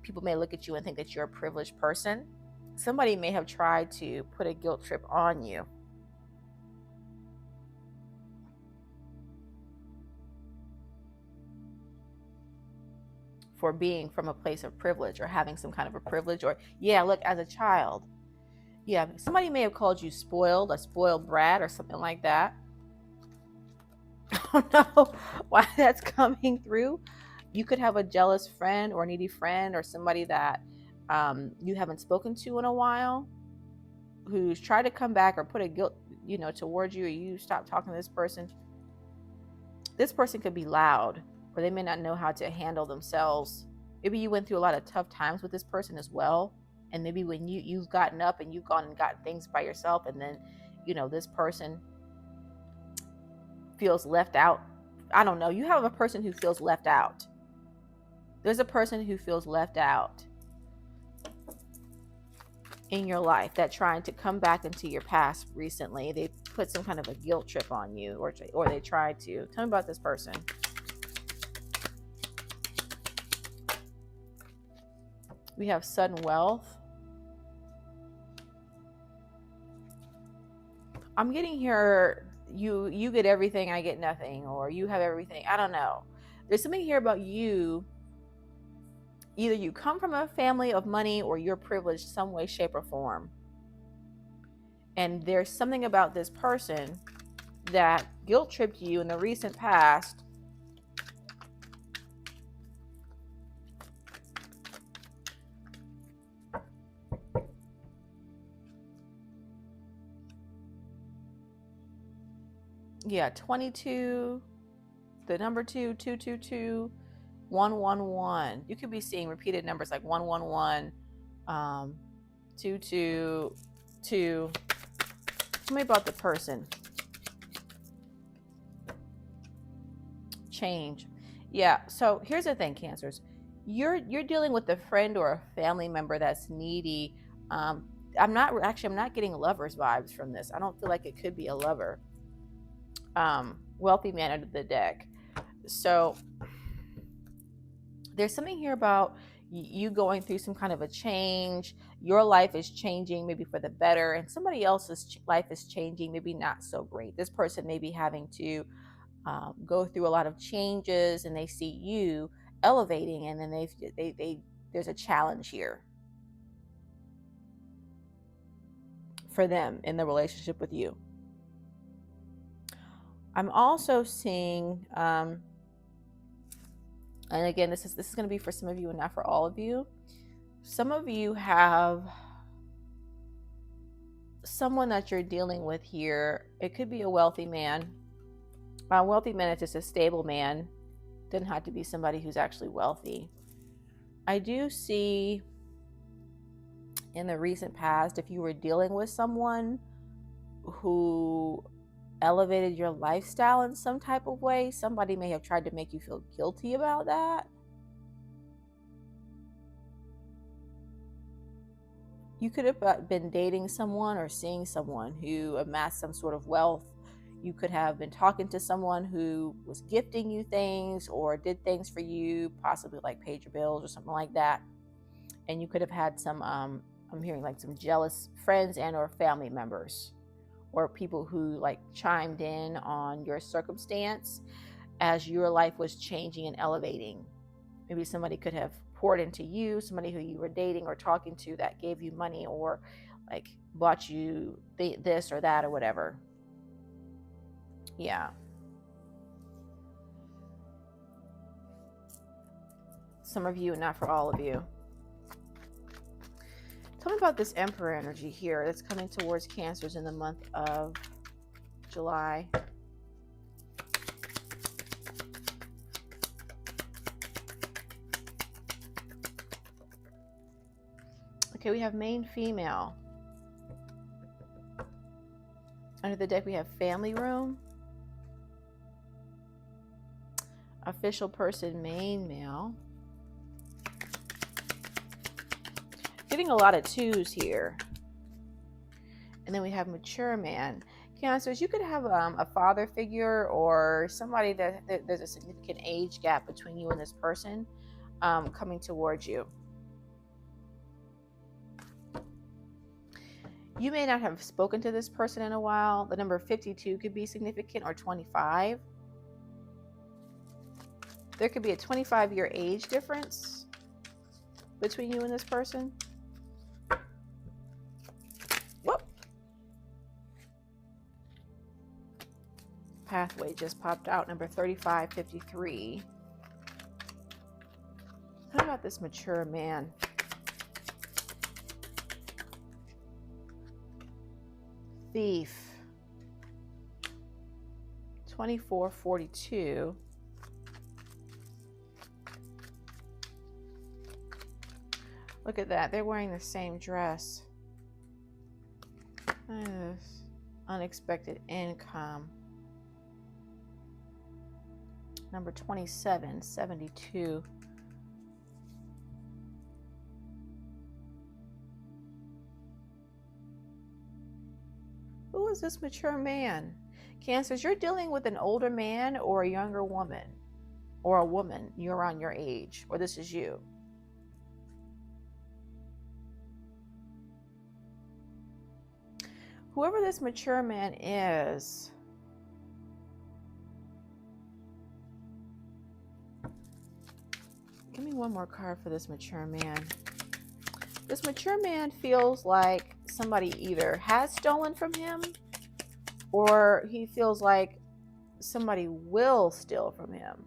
people may look at you and think that you're a privileged person. Somebody may have tried to put a guilt trip on you. For being from a place of privilege, or having some kind of a privilege, or look, as a child, somebody may have called you spoiled, a spoiled brat or something like that. I don't know why that's coming through. You could have a jealous friend or needy friend, or somebody that you haven't spoken to in a while, who's tried to come back or put a guilt towards you, or you stop talking to this person. This person could be loud, or they may not know how to handle themselves. Maybe you went through a lot of tough times with this person as well. And maybe when you've gotten up and you've gone and gotten things by yourself, and then, this person feels left out. I don't know. You have a person who feels left out. There's a person who feels left out in your life that trying to come back into your past recently. They put some kind of a guilt trip on you, or they tried to. Tell me about this person. We have sudden wealth. I'm getting here, you get everything, I get nothing, or you have everything. I don't know. There's something here about you. Either you come from a family of money, or you're privileged some way, shape, or form. And there's something about this person that guilt tripped you in the recent past. Yeah, 22, the number 2, 222, 111. You could be seeing repeated numbers like 111, 222. Tell me about the person. Change. Yeah, so here's the thing, Cancers. You're dealing with a friend or a family member that's needy. I'm not getting lover's vibes from this. I don't feel like it could be a lover. Wealthy man under the deck. So there's something here about you going through some kind of a change. Your life is changing, maybe for the better, and somebody else's life is changing, maybe not so great. This person may be having to go through a lot of changes, and they see you elevating, and then there's a challenge here for them in the relationship with you. I'm also seeing, and again, this is going to be for some of you and not for all of you. Some of you have someone that you're dealing with here. It could be a wealthy man. A wealthy man is just a stable man. Doesn't have to be somebody who's actually wealthy. I do see in the recent past, if you were dealing with someone who elevated your lifestyle in some type of way, somebody may have tried to make you feel guilty about that. You could have been dating someone or seeing someone who amassed some sort of wealth. You could have been talking to someone who was gifting you things or did things for you, possibly like paid your bills or something like that. And you could have had some, I'm hearing like some jealous friends and or family members or people who like chimed in on your circumstance as your life was changing and elevating. Maybe somebody could have poured into you, somebody who you were dating or talking to that gave you money or like bought you this or that or whatever. Yeah. Some of you, not for all of you. Tell me about this Emperor energy here that's coming towards Cancers in the month of July. Okay, we have main female. Under the deck, we have family room. Official person, main male. Getting a lot of twos here. And then we have mature man. Cancers, you could have a father figure or somebody that there's a significant age gap between you and this person coming towards you. You may not have spoken to this person in a while. The number 52 could be significant, or 25. There could be a 25-year age difference between you and this person. Whoop. Pathway just popped out, number 3553. How about this mature man? Thief. 2442. Look at that. They're wearing the same dress. Unexpected income. Number 2772. Who is this mature man? Cancers, you're dealing with an older man or a younger woman, or a woman, you're around your age, or this is you. Whoever this mature man is, give me one more card for this mature man. This mature man feels like somebody either has stolen from him or he feels like somebody will steal from him.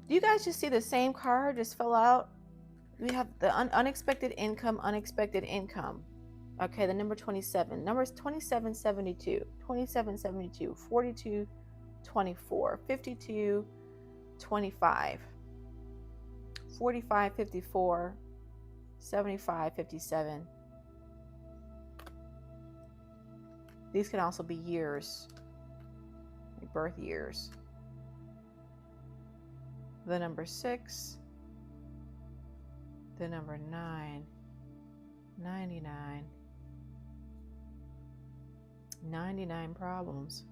Do you guys just see the same card just fell out? We have the unexpected income, unexpected income. Okay, the number 27. Numbers 2772, 2772, 4224, 5225, 4554, 7557. These can also be years, like birth years. The number 6, the number 9, 99, 99 problems.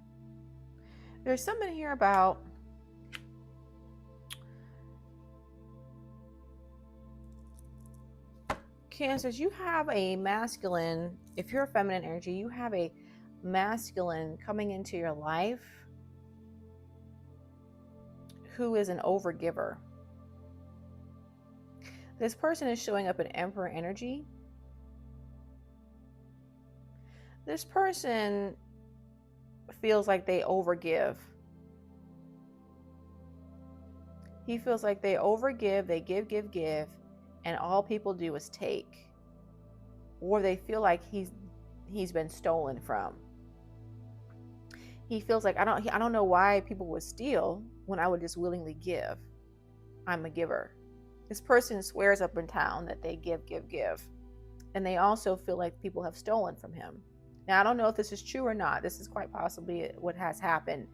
There's something here about Cancers, you have a masculine, if you're a feminine energy, you have a masculine coming into your life who is an overgiver. This person is showing up in Emperor energy. This person feels like they overgive. He feels like they overgive, they give, and all people do is take. Or they feel like he's been stolen from. He feels like I don't know why people would steal when I would just willingly give. I'm a giver. This person swears up in town that they give. And they also feel like people have stolen from him. Now, I don't know if this is true or not. This is quite possibly what has happened.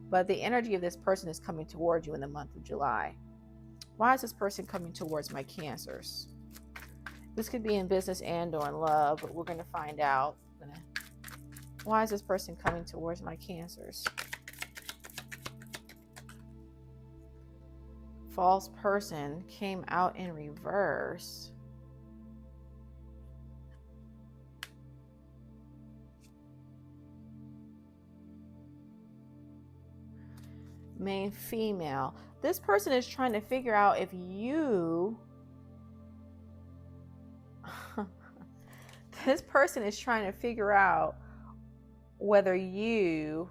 But the energy of this person is coming towards you in the month of July. Why is this person coming towards my Cancers? This could be in business and or in love, but we're going to find out. Why is this person coming towards my Cancers? False person came out in reverse. Main female. This person is trying to figure out if you this person is trying to figure out whether you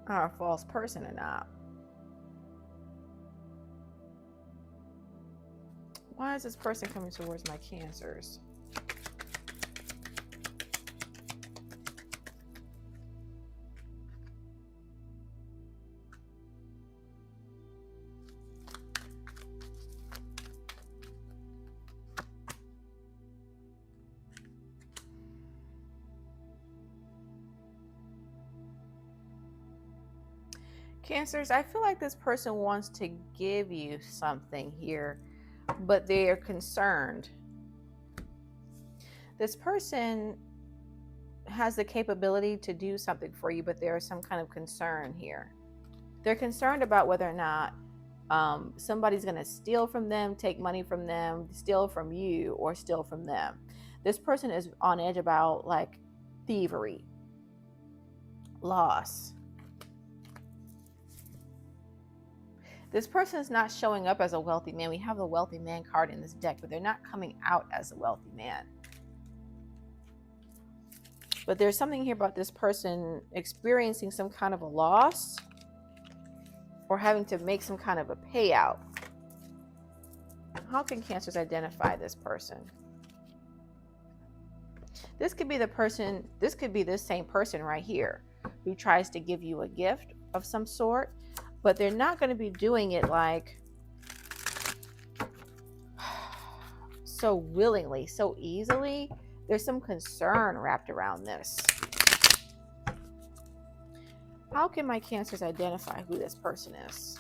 are a false person or not. Why is this person coming towards my Cancers? Cancers, I feel like this person wants to give you something here, but they are concerned. This person has the capability to do something for you, but there is some kind of concern here. They're concerned about whether or not somebody's going to steal from them, take money from them, steal from you, or steal from them. This person is on edge about like thievery, loss. This person is not showing up as a wealthy man. We have the wealthy man card in this deck, but they're not coming out as a wealthy man. But there's something here about this person experiencing some kind of a loss or having to make some kind of a payout. How can Cancers identify this person? This could be the person, this could be this same person right here who tries to give you a gift of some sort, but they're not going to be doing it like so willingly, so easily. There's some concern wrapped around this. How can my Cancers identify who this person is?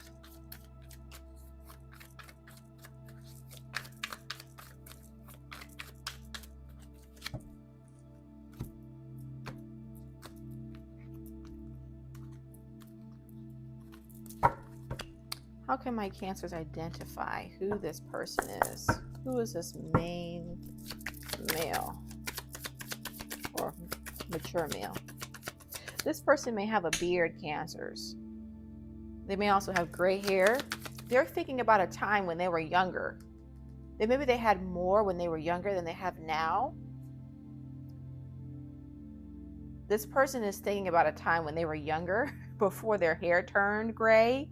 How can my Cancers identify who this person is? Who is this main male or mature male? This person may have a beard, Cancers. They may also have gray hair. They're thinking about a time when they were younger. Maybe they had more when they were younger than they have now. This person is thinking about a time when they were younger, before their hair turned gray.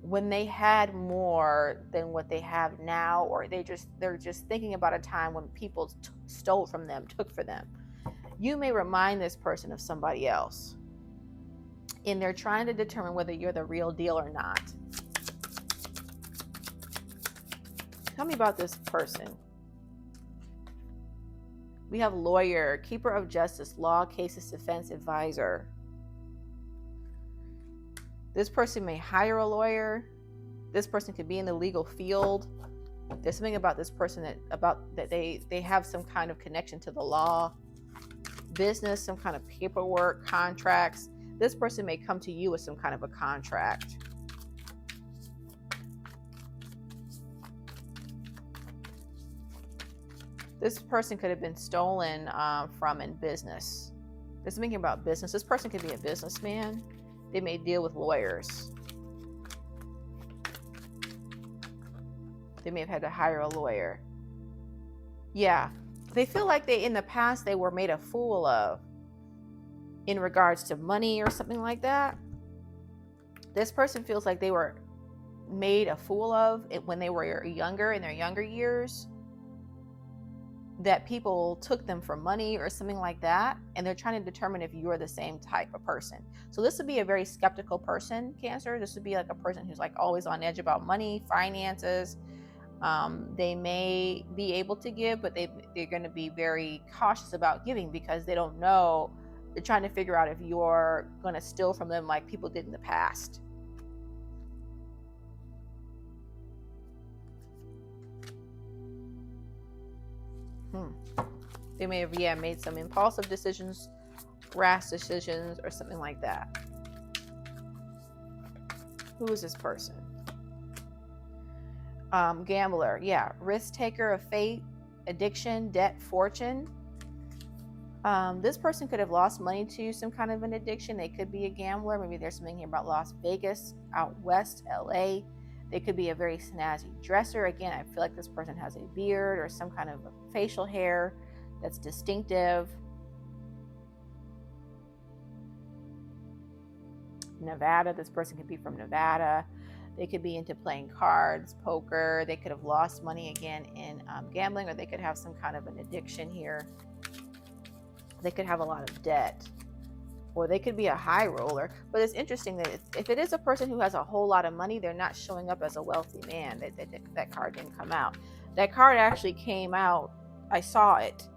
When they had more than what they have now, or they're just thinking about a time when people stole from them, took for them. You may remind this person of somebody else, and they're trying to determine whether you're the real deal or not. Tell me about this person. We have lawyer, keeper of justice, law cases defense advisor. This person may hire a lawyer. This person could be in the legal field. There's something about this person that they have some kind of connection to the law, business, some kind of paperwork, contracts. This person may come to you with some kind of a contract. This person could have been stolen from in business. There's something about business. This person could be a businessman. They may deal with lawyers. They may have had to hire a lawyer. Yeah, they feel like in the past they were made a fool of in regards to money or something like that. This person feels like they were made a fool of when they were younger, in their younger years, that people took them for money or something like that, and they're trying to determine if you're the same type of person. So this would be a very skeptical person, Cancer. This would be like a person who's like always on edge about money, finances. They may be able to give, but they're going to be very cautious about giving because they don't know They're trying to figure out if you're going to steal from them like people did in the past. They may have, made some impulsive decisions, rash decisions, or something like that. Who is this person? Gambler. Yeah. Risk taker of fate, addiction, debt, fortune. This person could have lost money to some kind of an addiction. They could be a gambler. Maybe there's something here about Las Vegas, out west, LA. They could be a very snazzy dresser. Again, I feel like this person has a beard or some kind of facial hair that's distinctive. Nevada. This person could be from Nevada. They could be into playing cards, poker. They could have lost money again in gambling, or they could have some kind of an addiction here. They could have a lot of debt, or they could be a high roller. But it's interesting that if it is a person who has a whole lot of money, they're not showing up as a wealthy man. That card didn't come out. That card actually came out. I saw it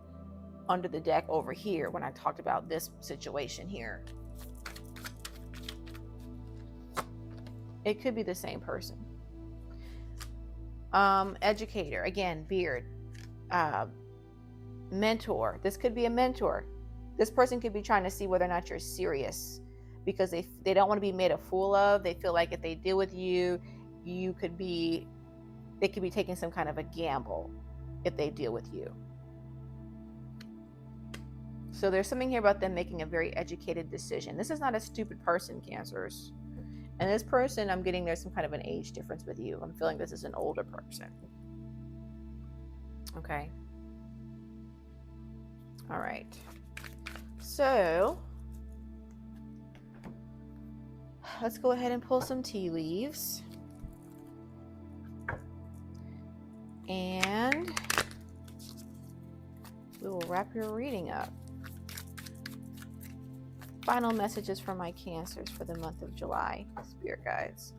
under the deck over here when I talked about this situation here. It could be the same person. Educator, again, beard. Mentor. This could be a mentor. This person could be trying to see whether or not you're serious, because they don't want to be made a fool of. They feel like if they deal with you, they could be taking some kind of a gamble if they deal with you. So there's something here about them making a very educated decision. This is not a stupid person, Cancers. And this person, I'm getting there's some kind of an age difference with you. I'm feeling this is an older person. Okay. All right. So let's go ahead and pull some tea leaves. And we will wrap your reading up. Final messages from my Cancers for the month of July, Spirit Guides.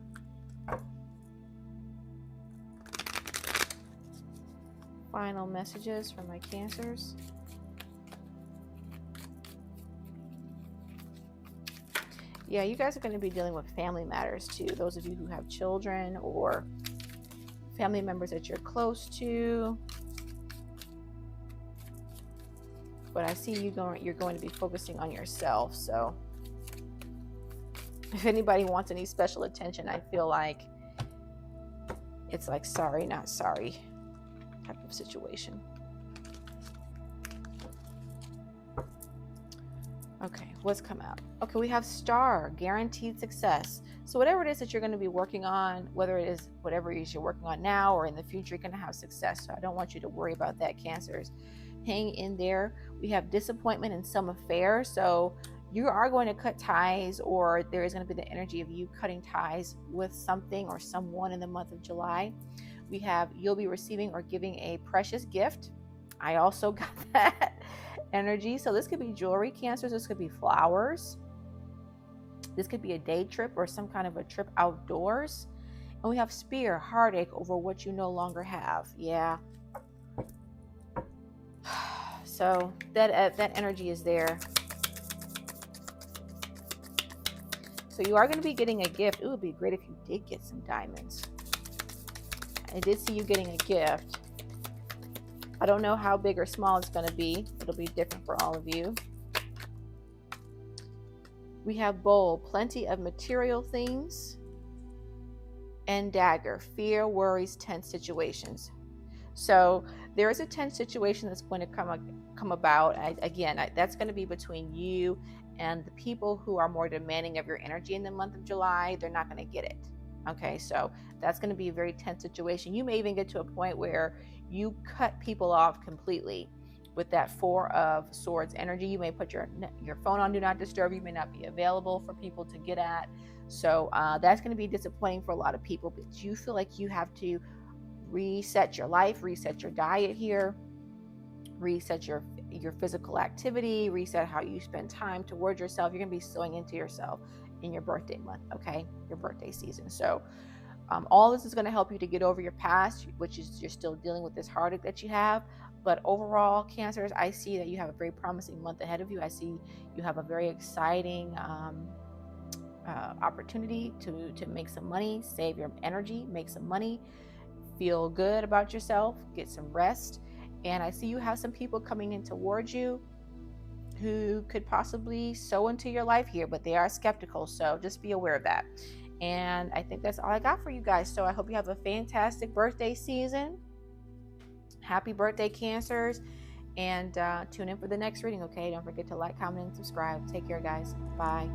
Final messages from my Cancers. Yeah, you guys are going to be dealing with family matters too. Those of you who have children or family members that you're close to. But I see you're going to be focusing on yourself. So if anybody wants any special attention, I feel like it's like sorry, not sorry type of situation. Okay, what's come out? Okay, we have Star, guaranteed success. So whatever it is that you're going to be working on, whether it is whatever it is you're working on now or in the future, you're going to have success. So I don't want you to worry about that, Cancers. Hang in there. We have disappointment in some affair. So you are going to cut ties, or there is going to be the energy of you cutting ties with something or someone in the month of July. We have you'll be receiving or giving a precious gift. I also got that energy. So this could be jewelry, Cancers. This could be flowers. This could be a day trip or some kind of a trip outdoors. And we have Spear, heartache over what you no longer have. Yeah. So that energy is there. So you are going to be getting a gift. It would be great if you did get some diamonds. I did see you getting a gift. I don't know how big or small it's going to be. It'll be different for all of you. We have Bowl, plenty of material things. And Dagger, fear, worries, tense situations. So there is a tense situation that's going to come about. That's going to be between you and the people who are more demanding of your energy in the month of July. They're not going to get it. Okay, so that's going to be a very tense situation. You may even get to a point where you cut people off completely with that Four of Swords energy. You may put your phone on Do Not Disturb. You may not be available for people to get at. So that's going to be disappointing for a lot of people, but you feel like you have to reset your life, reset your diet here, reset your physical activity, reset how you spend time towards yourself. You're going to be sewing into yourself in your birthday month, okay? Your birthday season. So all this is going to help you to get over your past, which is you're still dealing with this heartache that you have, But overall, Cancers, I see that you have a very promising month ahead of you. I see you have a very exciting opportunity to make some money, save your energy, make some money, feel good about yourself, get some rest. And I see you have some people coming in towards you who could possibly sow into your life here, but they are skeptical. So just be aware of that. And I think that's all I got for you guys. So I hope you have a fantastic birthday season. Happy birthday, Cancers. And tune in for the next reading, okay? Don't forget to like, comment, and subscribe. Take care, guys. Bye.